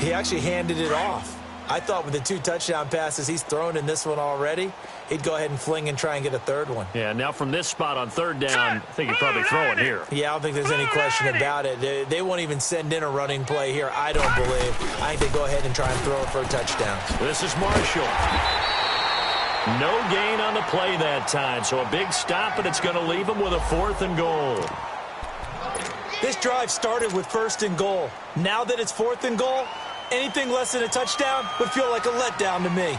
he actually handed it off. I thought with the 2 touchdown passes he's thrown in this one already, he'd go ahead and fling and try and get a 3rd one. Yeah, now from this spot on 3rd down, I think he'd probably throw it here. Yeah, I don't think there's any question about it. They won't even send in a running play here, I don't believe. I think they go ahead and try and throw it for a touchdown. This is Marshall. No gain on the play that time, so a big stop, and it's going to leave him with a 4th and goal. This drive started with 1st and goal. Now that it's 4th and goal, anything less than a touchdown would feel like a letdown to me.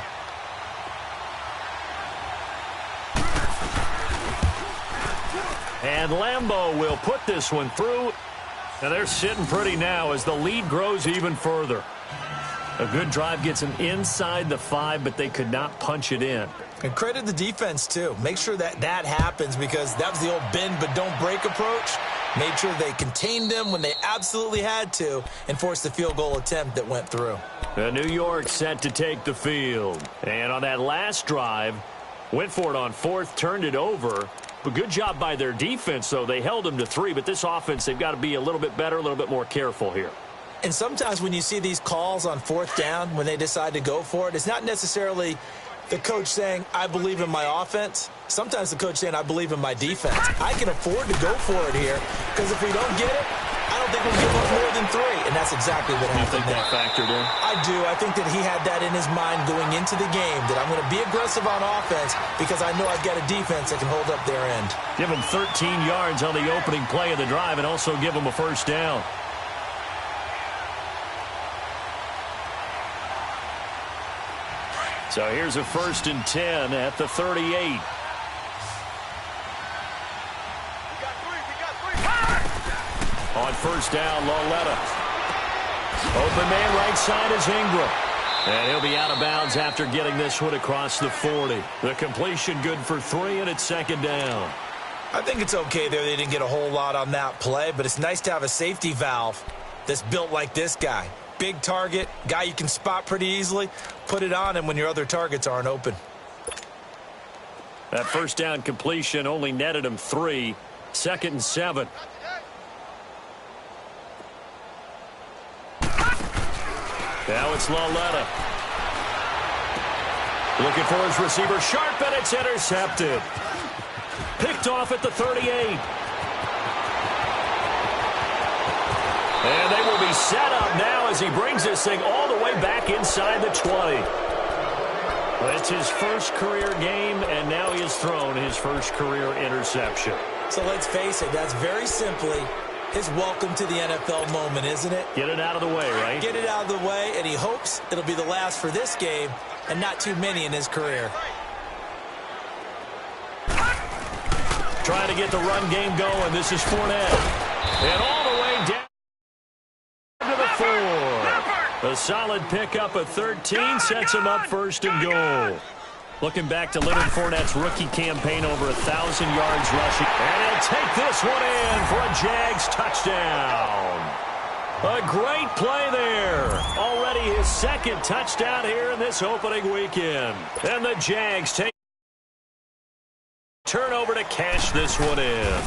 And Lambeau will put this one through. And they're sitting pretty now as the lead grows even further. A good drive gets them inside the 5, but they could not punch it in. And credit the defense, too. Make sure that that happens because that was the old bend but don't break approach. Made sure they contained them when they absolutely had to and forced the field goal attempt that went through. New York set to take the field. And on that last drive, went for it on 4th, turned it over. But good job by their defense, though. They held them to 3, but this offense, they've got to be a little bit better, a little bit more careful here. And sometimes when you see these calls on 4th down, when they decide to go for it, it's not necessarily the coach saying, I believe in my offense. Sometimes the coach saying, I believe in my defense. I can afford to go for it here because if we don't get it, I don't think we'll give up more than 3. And that's exactly what happened. You think that factored in? I do. I think that he had that in his mind going into the game, that I'm going to be aggressive on offense because I know I've got a defense that can hold up their end. Give him 13 yards on the opening play of the drive and also give him a 1st down. So here's a 1st and 10 at the 38. On 1st down, Lauletta. Open man right side is Ingram. And he'll be out of bounds after getting this one across the 40. The completion good for 3, and it's 2nd down. I think it's okay there. They didn't get a whole lot on that play, but it's nice to have a safety valve that's built like this guy. Big target, guy you can spot pretty easily. Put it on him when your other targets aren't open. That 1st down completion only netted him 3. 2nd and 7. Now it's Lauletta. Looking for his receiver, Sharp, and it's intercepted. Picked off at the 38. And they will be set up now as he brings this thing all the way back inside the 20. It's his first career game, and now he has thrown his first career interception. So let's face it, that's very simply his welcome to the NFL moment, isn't it? Get it out of the way, right? Get it out of the way, and he hopes it'll be the last for this game and not too many in his career. Trying to get the run game going. This is Fournette. And all the way down to the 4. A solid pickup of 13 sets him up 1st and goal. Looking back to Leonard Fournette's rookie campaign, over 1,000 yards rushing. And he'll take this one in for a Jags touchdown. A great play there. Already his 2nd touchdown here in this opening weekend. And the Jags take turnover to cash this one in.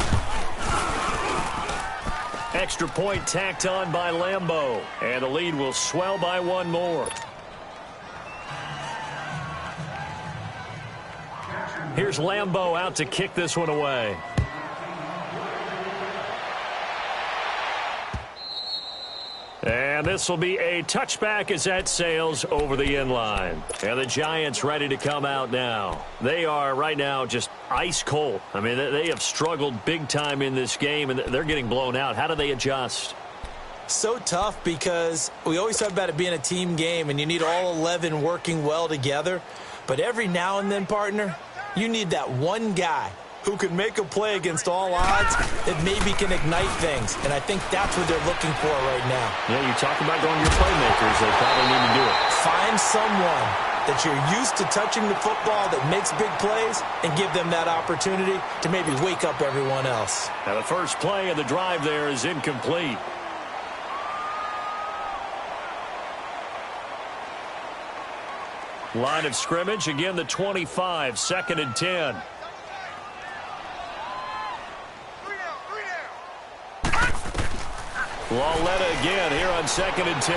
Extra point tacked on by Lambeau. And the lead will swell by 1 more. Here's Lambeau out to kick this one away. And this will be a touchback as that sails over the end line. And the Giants ready to come out now. They are right now just ice cold. I mean, they have struggled big time in this game, and they're getting blown out. How do they adjust? So tough because we always talk about it being a team game, and you need all 11 working well together. But every now and then, partner, you need that one guy who can make a play against all odds that maybe can ignite things. And I think that's what they're looking for right now. Yeah, you talk about going to your playmakers. They probably need to do it. Find someone that you're used to touching the football that makes big plays and give them that opportunity to maybe wake up everyone else. Now the first play of the drive there is incomplete. Line of scrimmage, again the 25, 2nd and 10. Lauletta again here on 2nd and 10.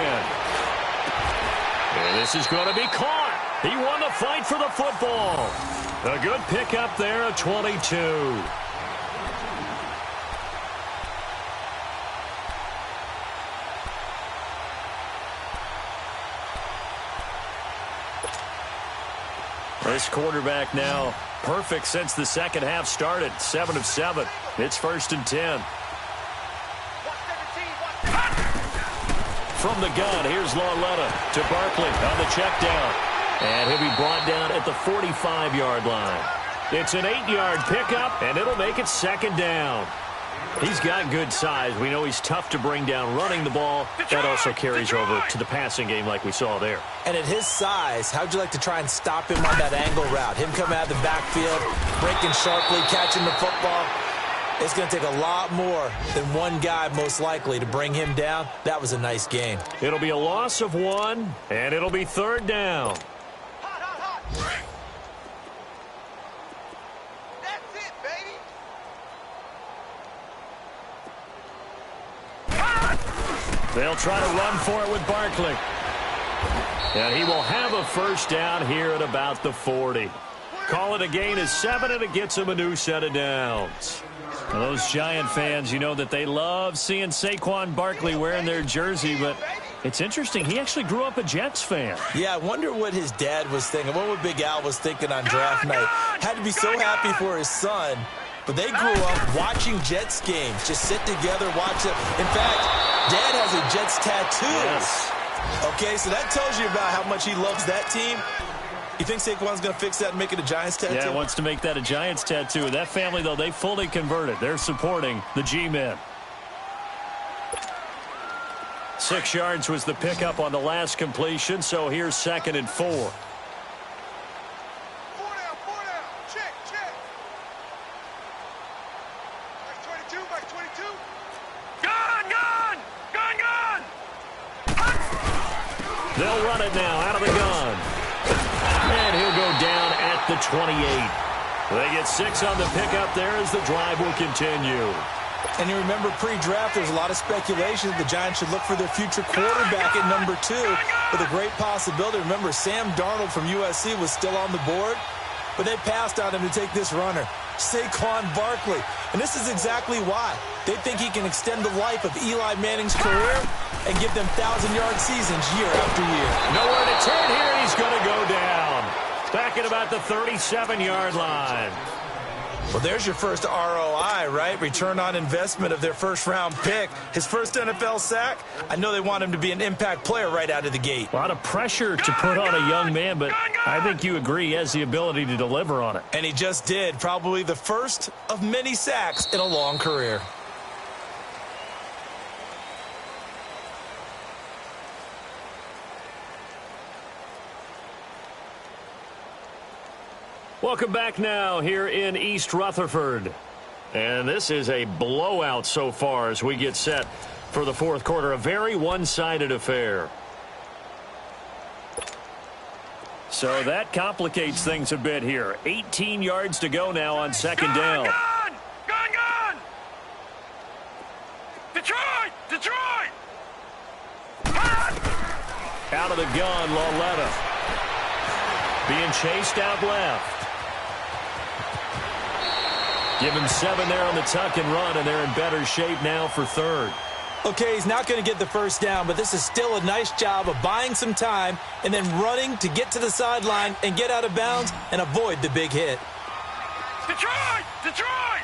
And this is going to be caught. He won the fight for the football. A good pickup there at 22. This quarterback now perfect since the second half started. 7 of 7. It's 1st and 10. From the gun, here's Lauletta to Barkley on the check down. And he'll be brought down at the 45-yard line. It's an 8-yard pickup, and it'll make it 2nd down. He's got good size. We know he's tough to bring down running the ball. That also carries over to the passing game like we saw there. And at his size, how'd you like to try and stop him on that angle route? Him coming out of the backfield, breaking sharply, catching the football. It's going to take a lot more than one guy, most likely, to bring him down. That was a nice game. It'll be a loss of 1, and it'll be 3rd down. That's it, baby. They'll try to run for it with Barkley. And he will have a 1st down here at about the 40. Call it a gain of 7, and it gets him a new set of downs. Now, those Giant fans, you know that they love seeing Saquon Barkley wearing their jersey, but it's interesting. He actually grew up a Jets fan. Yeah, I wonder what his dad was thinking. What would Big Al was thinking on draft night? Had to be so happy for his son. But they grew up watching Jets games. Just sit together, watch it. In fact, Dad has a Jets tattoo. Yes. Okay, so that tells you about how much he loves that team. You think Saquon's going to fix that and make it a Giants tattoo? Yeah, he wants to make that a Giants tattoo. That family, though, they fully converted. They're supporting the G-men. 6 yards was the pickup on the last completion, so here's 2nd and 4. 4 down. Check. Back 22. Gun. They'll run it now out of the gun. And he'll go down at the 28. They get 6 on the pickup there as the drive will continue. And you remember pre-draft, there's a lot of speculation that the Giants should look for their future quarterback at number 2 with a great possibility. Remember, Sam Darnold from USC was still on the board, but they passed on him to take this runner, Saquon Barkley. And this is exactly why. They think he can extend the life of Eli Manning's career and give them 1,000-yard seasons year after year. Nowhere to turn here. He's going to go down. Back at about the 37-yard line. Well, there's your first ROI, right? Return on investment of their first-round pick. His first NFL sack. I know they want him to be an impact player right out of the gate. A lot of pressure to put on a young man, but I think you agree he has the ability to deliver on it. And he just did. Probably the first of many sacks in a long career. Welcome back now here in East Rutherford. And this is a blowout so far as we get set for the 4th quarter. A very one-sided affair. So that complicates things a bit here. 18 yards to go now on 2nd down. Gun! Detroit! Out of the gun, Lauletta. Being chased out left. Give him 7 there on the tuck and run, and they're in better shape now for third. Okay, he's not going to get the first down, but this is still a nice job of buying some time and then running to get to the sideline and get out of bounds and avoid the big hit. Detroit! Detroit!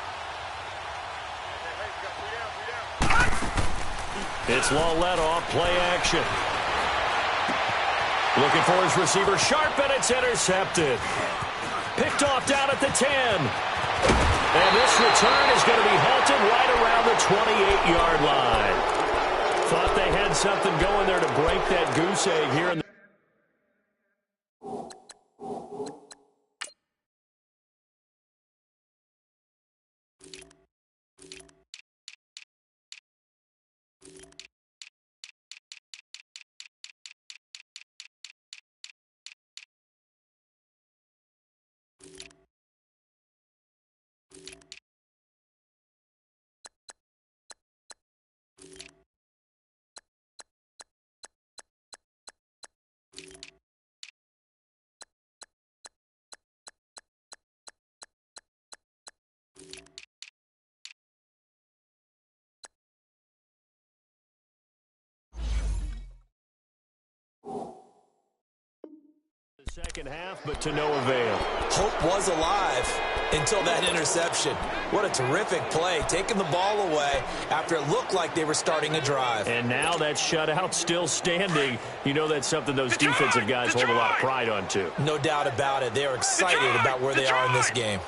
It's Lawletta off play action. Looking for his receiver sharp, and it's intercepted. Picked off down at the 10. And this return is going to be halted right around the 28-yard line. Thought they had something going there to break that goose egg here in the second half, but to no avail. Hope was alive until that interception. What a terrific play, taking the ball away after it looked like they were starting a drive. And now that shutout still standing. You know that's something those defensive guys hold a lot of pride on, too. No doubt about it. They are excited about where they are in this game.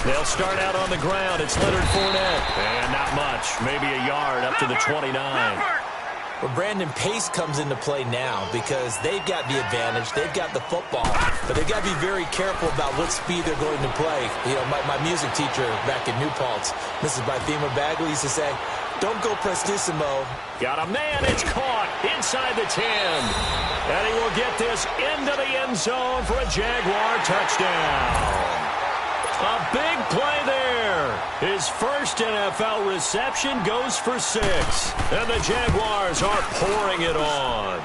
They'll start out on the ground. It's Leonard Fournette. And not much. Maybe a yard up to the 29. Well, Brandon, pace comes into play now because they've got the advantage. They've got the football, but they've got to be very careful about what speed they're going to play. You know, my music teacher back in New Paltz, Mrs. Bythema Bagley, used to say, don't go prestissimo. Got a man. It's caught inside the 10. And he will get this into the end zone for a Jaguar touchdown. A big play there. His first NFL reception goes for 6. And the Jaguars are pouring it on.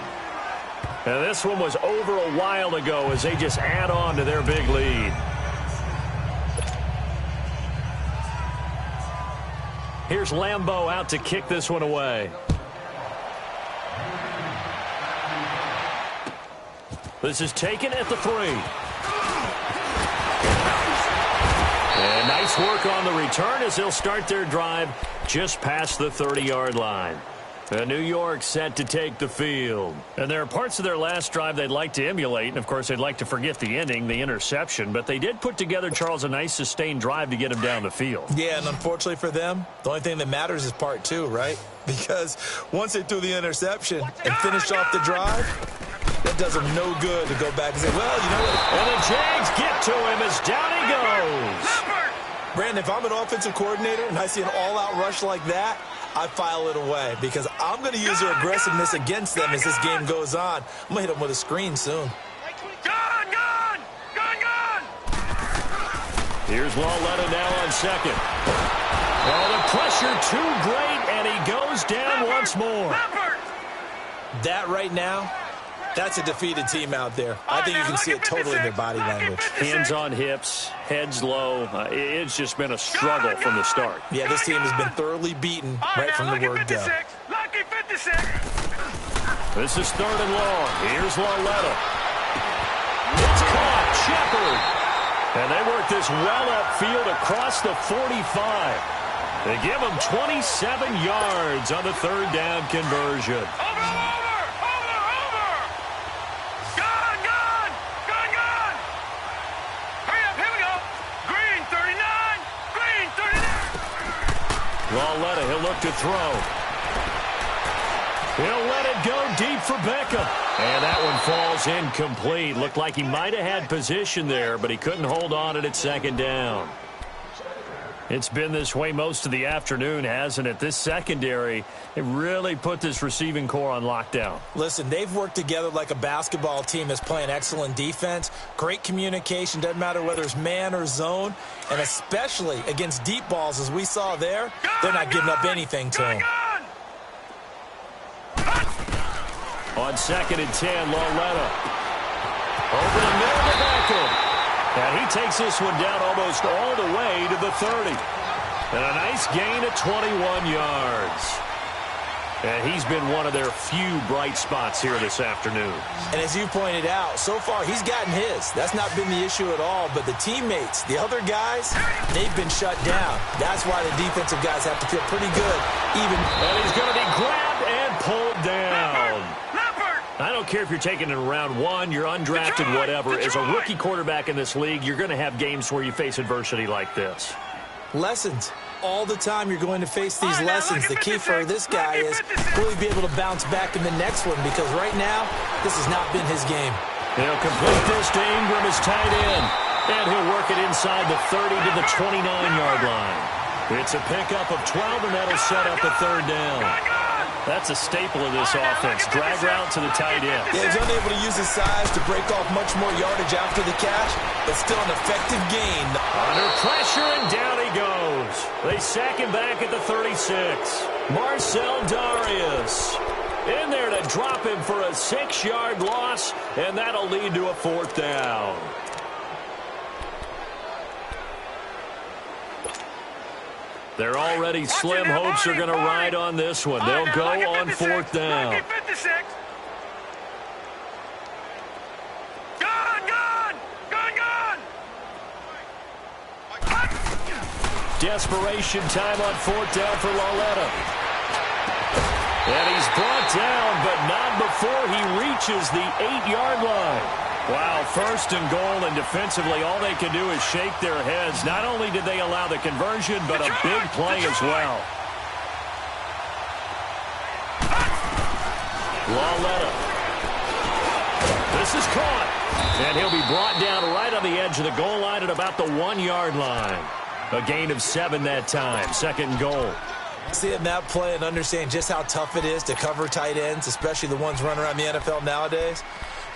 And this one was over a while ago as they just add on to their big lead. Here's Lambeau out to kick this one away. This is taken at the 3. And nice work on the return as they'll start their drive just past the 30-yard line. New York set to take the field. And there are parts of their last drive they'd like to emulate. And, of course, they'd like to forget the ending, the interception. But they did put together, Charles, a nice sustained drive to get him down the field. Yeah, and unfortunately for them, the only thing that matters is part 2, right? Because once they threw the interception and finished off the drive, that does them no good to go back and say, well, you know what? And the Jags get to him as down he goes. Brandon, if I'm an offensive coordinator and I see an all-out rush like that, I file it away because I'm going to use their aggressiveness against them as this game goes on. I'm going to hit them with a screen soon. Gone! Here's Lawletta now on second. Oh, the pressure too great, and he goes down once more. That right now, that's a defeated team out there. I think you can see it totally in their body language. Hands on hips, heads low. It's just been a struggle from the start. Yeah, this team has been thoroughly beaten right from the word go. Lucky 56. This is 3rd and long. Here's Lawletta. It's caught. Shepard. And they work this well upfield across the 45. They give him 27 yards on the 3rd down conversion. Lawletta, he'll look to throw. He'll let it go deep for Beckham. And that one falls incomplete. Looked like he might have had position there, but he couldn't hold on it at 2nd down. It's been this way most of the afternoon, hasn't it? This secondary, it really put this receiving core on lockdown. Listen, they've worked together like a basketball team that's playing excellent defense. Great communication, doesn't matter whether it's man or zone. And especially against deep balls, as we saw there, they're not giving up anything to them. On 2nd and 10, Lawletta. Over the middle to Beckham. And he takes this one down almost all the way to the 30. And a nice gain of 21 yards. And he's been one of their few bright spots here this afternoon. And as you pointed out, so far he's gotten his. That's not been the issue at all. But the teammates, the other guys, they've been shut down. That's why the defensive guys have to feel pretty good. And he's going to be grabbed and pulled down. I don't care if you're taking it in round 1, you're undrafted, whatever. As a rookie quarterback in this league, you're going to have games where you face adversity like this. Lessons. All the time you're going to face these lessons. The key for this guy is will he be able to bounce back in the next one, because right now, this has not been his game. He'll complete this to Ingram as tight end. And he'll work it inside the 30 to the 29-yard line. It's a pickup of 12, and that'll set up a third down. That's a staple of this offense. Drag route to the tight end. Yeah, he's unable to use his size to break off much more yardage after the catch, but still an effective gain. Under pressure, and down he goes. They sack him back at the 36. Marcel Darius in there to drop him for a 6-yard loss, and that'll lead to a fourth down. They're already slim hopes are going to ride on this one. They'll go on fourth down. Desperation time on fourth down for Lauletta. And he's brought down, but not before he reaches the 8-yard line. Wow, first and goal, and defensively all they can do is shake their heads. Not only did they allow the conversion, but a big play as well. Lauletta. This is caught. And he'll be brought down right on the edge of the goal line at about the 1-yard line. A gain of 7 that time. Second and goal. Seeing that play and understand just how tough it is to cover tight ends, especially the ones running around the NFL nowadays,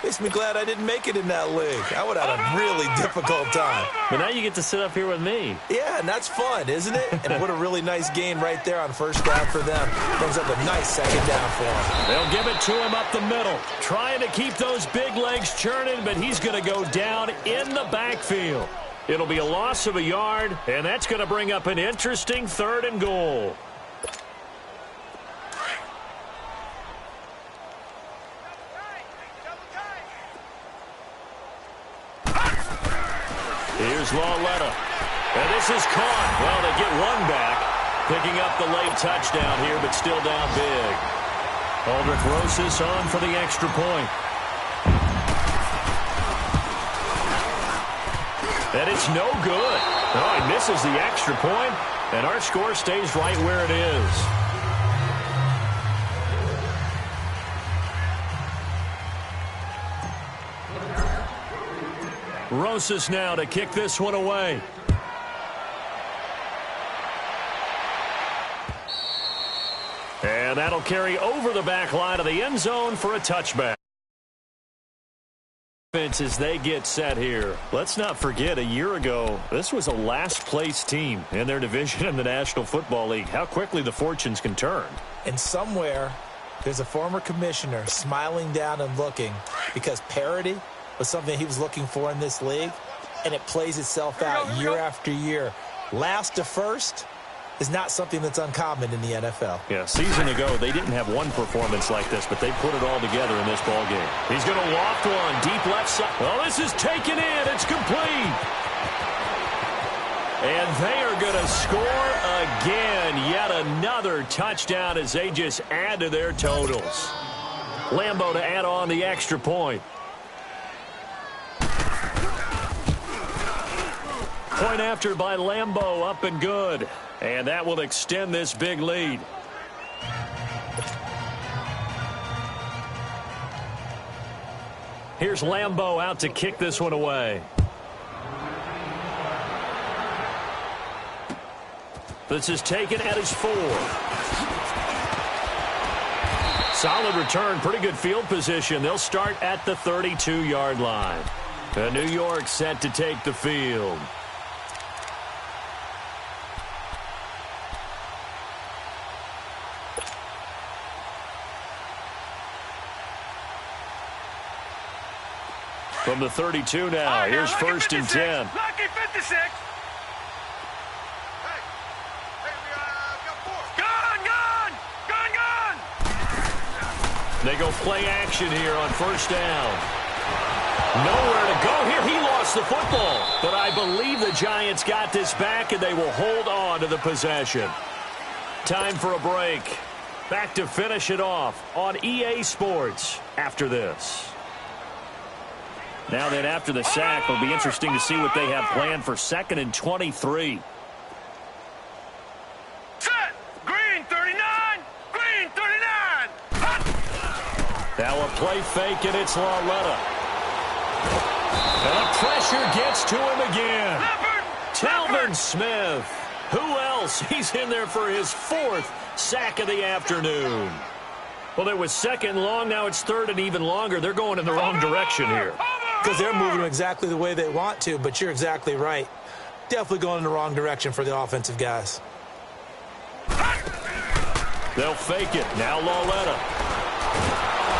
makes me glad I didn't make it in that league. I would have had a really difficult time. But now you get to sit up here with me. Yeah, and that's fun, isn't it? And what a really nice gain right there on first down for them. Brings up a nice second down for them. They'll give it to him up the middle. Trying to keep those big legs churning, but he's going to go down in the backfield. It'll be a loss of a yard, and that's going to bring up an interesting third and goal. Here's Lauletta. And this is caught. Well, they get one back. Picking up the late touchdown here, but still down big. Aldrich Rosas on for the extra point. And it's no good. Oh, he misses the extra point, and our score stays right where it is. Rosas now to kick this one away. And that'll carry over the back line of the end zone for a touchback. As they get set here. Let's not forget, a year ago, this was a last-place team in their division in the National Football League. How quickly the fortunes can turn. And somewhere, there's a former commissioner smiling down and looking, because parity was something he was looking for in this league, and it plays itself out year after year. Last to first is not something that's uncommon in the NFL. Yeah, a season ago, they didn't have one performance like this, but they put it all together in this ballgame. He's going to loft one, deep left side. Well, this is taken in. It's complete. And they are going to score again. Yet another touchdown as they just add to their totals. Lambo to add on the extra point. Point after by Lambo, up and good. And that will extend this big lead. Here's Lambo out to kick this one away. This is taken at his 4. Solid return, pretty good field position. They'll start at the 32-yard line. New York set to take the field. From the 32 now, here's first and 10. Lucky 56. They go play action here on first down. Nowhere to go here. He lost the football. But I believe the Giants got this back, and they will hold on to the possession. Time for a break. Back to finish it off on EA Sports after this. Now then, after the sack, it'll be interesting to see what they have planned for 2nd and 23. Set. Green 39. Green 39. Now a play fake, and it's Lauletta. And the pressure gets to him again. Talvin Smith. Who else? He's in there for his 4th sack of the afternoon. Well, it was 2nd and long. Now it's 3rd and even longer. They're going in the wrong direction here. Because they're moving exactly the way they want to, but you're exactly right. Definitely going in the wrong direction for the offensive guys. They'll fake it. Now Lauletta.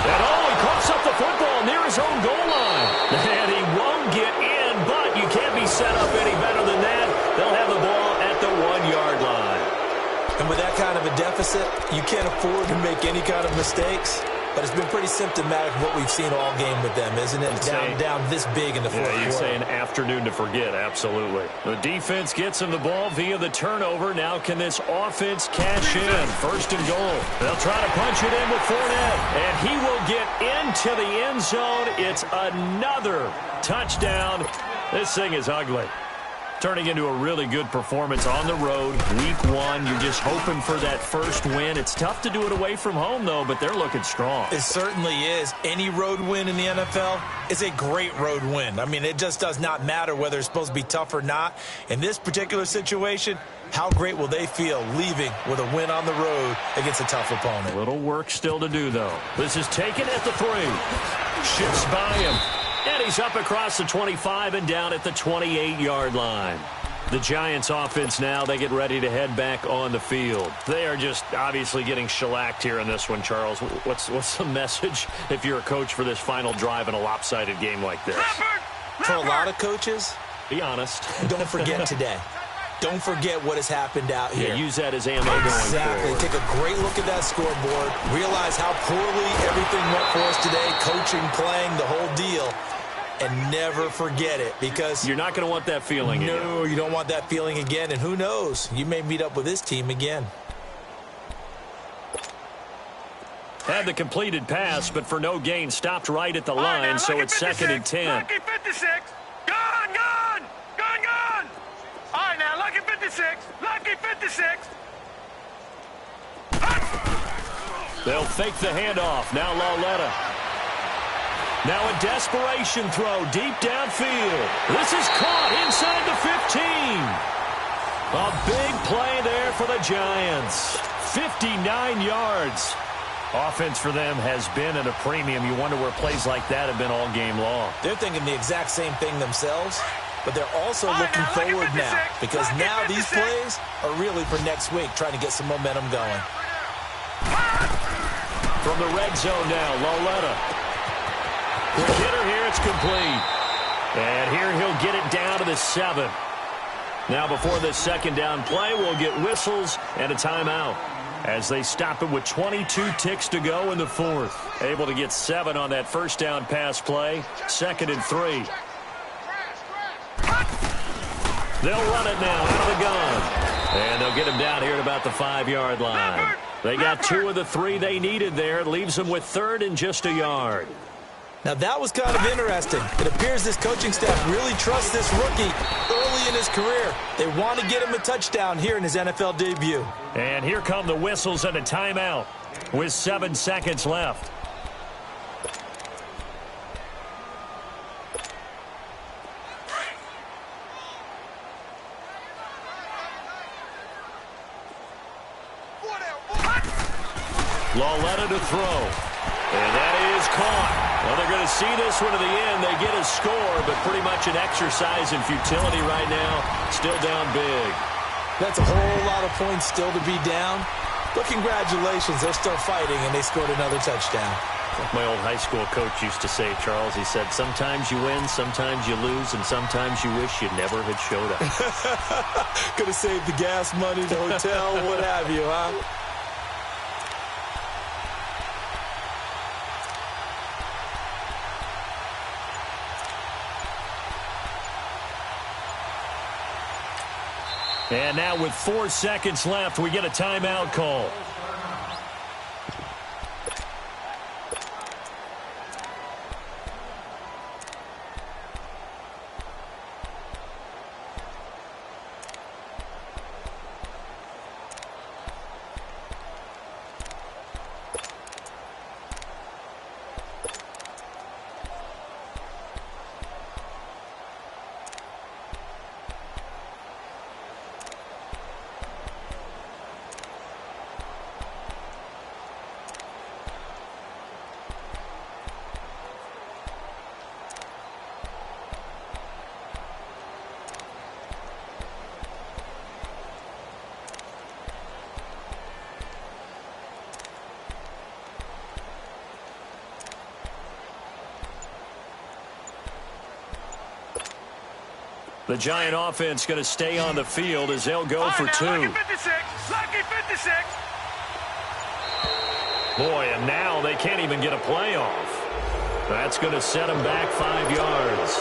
And he coughs up the football near his own goal line. And he won't get in, but you can't be set up any better than that. They'll have the ball at the 1-yard line. And with that kind of a deficit, you can't afford to make any kind of mistakes. But it's been pretty symptomatic of what we've seen all game with them, isn't it? Down this big in the fourth quarter. Yeah, you say an afternoon to forget, absolutely. The defense gets him the ball via the turnover. Now can this offense cash in? 1st and goal. They'll try to punch it in with Fournette. And he will get into the end zone. It's another touchdown. This thing is ugly. Turning into a really good performance on the road. Week 1, you're just hoping for that first win. It's tough to do it away from home, though, but they're looking strong. It certainly is. Any road win in the NFL is a great road win. I mean, it just does not matter whether it's supposed to be tough or not. In this particular situation, how great will they feel leaving with a win on the road against a tough opponent? A little work still to do, though. This is taken at the 3. Shifts by him. And he's up across the 25 and down at the 28-yard line. The Giants offense now, they get ready to head back on the field. They are just obviously getting shellacked here in this one, Charles. What's the message if you're a coach for this final drive in a lopsided game like this? For a lot of coaches, be honest. Don't forget today. Don't forget what has happened out here. Yeah, use that as ammo going forward. Exactly. Take a great look at that scoreboard. Realize how poorly everything went for us today. Coaching, playing, the whole deal. And never forget it, because you're not going to want that feeling again. No, you don't want that feeling again. And who knows? You may meet up with this team again. Had the completed pass, but for no gain, stopped right at the line, so it's 2nd and 10. Lucky 56. Gone. All right, now, lucky 56. Lucky 56. They'll fake the handoff. Now Lauletta. Now a desperation throw deep downfield. This is caught inside the 15. A big play there for the Giants. 59 yards. Offense for them has been at a premium. You wonder where plays like that have been all game long. They're thinking the exact same thing themselves, but they're also looking forward now, because now these plays are really for next week, trying to get some momentum going. From the red zone now, Lauletta. Quick hitter here, it's complete. And here he'll get it down to the 7. Now before this 2nd down play, we'll get whistles and a timeout as they stop it with 22 ticks to go in the 4th. Able to get 7 on that 1st down pass play. 2nd and 3. They'll run it now out of the gun. And they'll get him down here at about the 5-yard line. They got 2 of the 3 they needed there. It leaves them with 3rd and just a yard. Now, that was kind of interesting. It appears this coaching staff really trusts this rookie early in his career. They want to get him a touchdown here in his NFL debut. And here come the whistles and a timeout with 7 seconds left. Lauletta to throw. And that is caught. Well, they're going to see this one to the end. They get a score, but pretty much an exercise in futility right now. Still down big. That's a whole lot of points still to be down. But congratulations, they're still fighting, and they scored another touchdown. My old high school coach used to say, Charles, he said, sometimes you win, sometimes you lose, and sometimes you wish you never had showed up. Could have saved the gas money, the hotel, what have you, huh? And now with 4 seconds left, we get a timeout call. The Giant offense going to stay on the field as they'll go for two. Lucky 56. Lucky 56. Boy, and now they can't even get a play off. That's going to set them back 5 yards.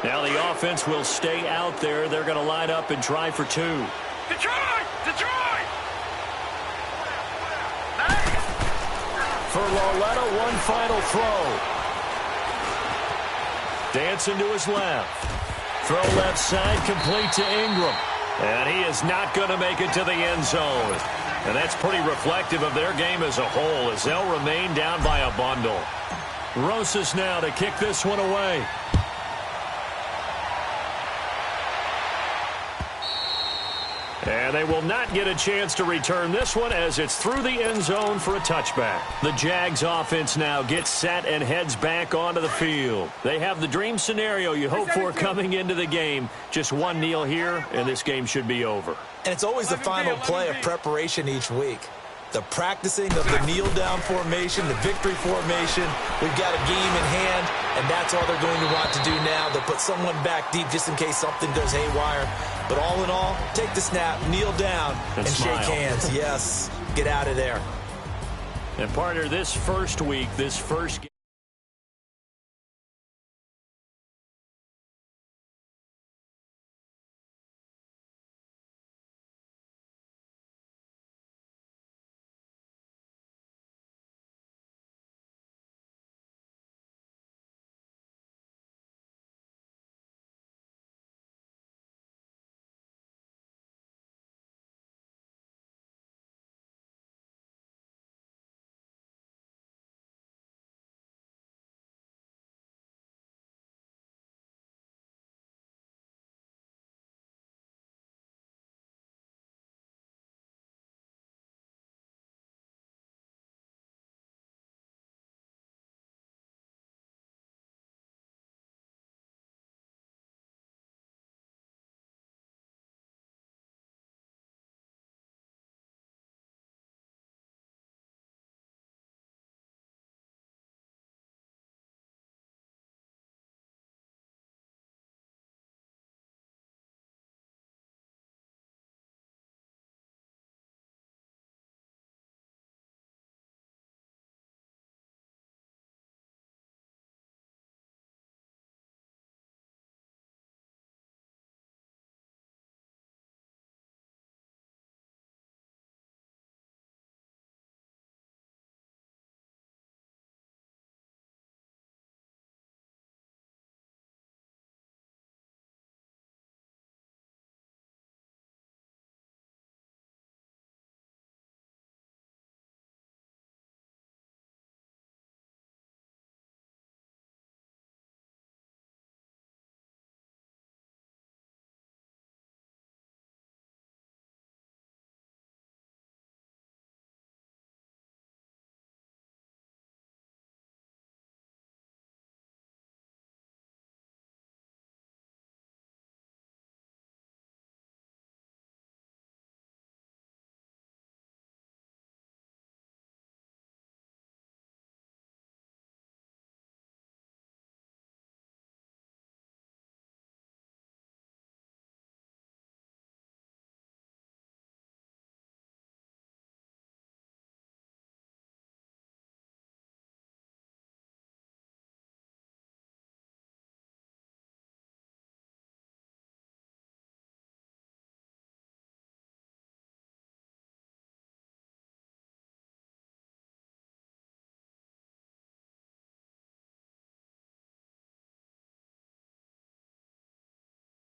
Now the offense will stay out there. They're going to line up and try for two. Detroit! Detroit! For Lauletta, one final throw. Dancing to his left. Throw left side, complete to Ingram. And he is not going to make it to the end zone. And that's pretty reflective of their game as a whole, as they'll remain down by a bundle. Rosas now to kick this one away. And they will not get a chance to return this one as it's through the end zone for a touchback. The Jags offense now gets set and heads back onto the field. They have the dream scenario you hope for coming into the game. Just one kneel here, and this game should be over. And it's always the final play of preparation each week. The practicing of the kneel-down formation, the victory formation. We've got a game in hand, and that's all they're going to want to do now. They'll put someone back deep just in case something goes haywire. But all in all, take the snap, kneel down, and shake hands. Yes, get out of there. And partner, this first week, this first game.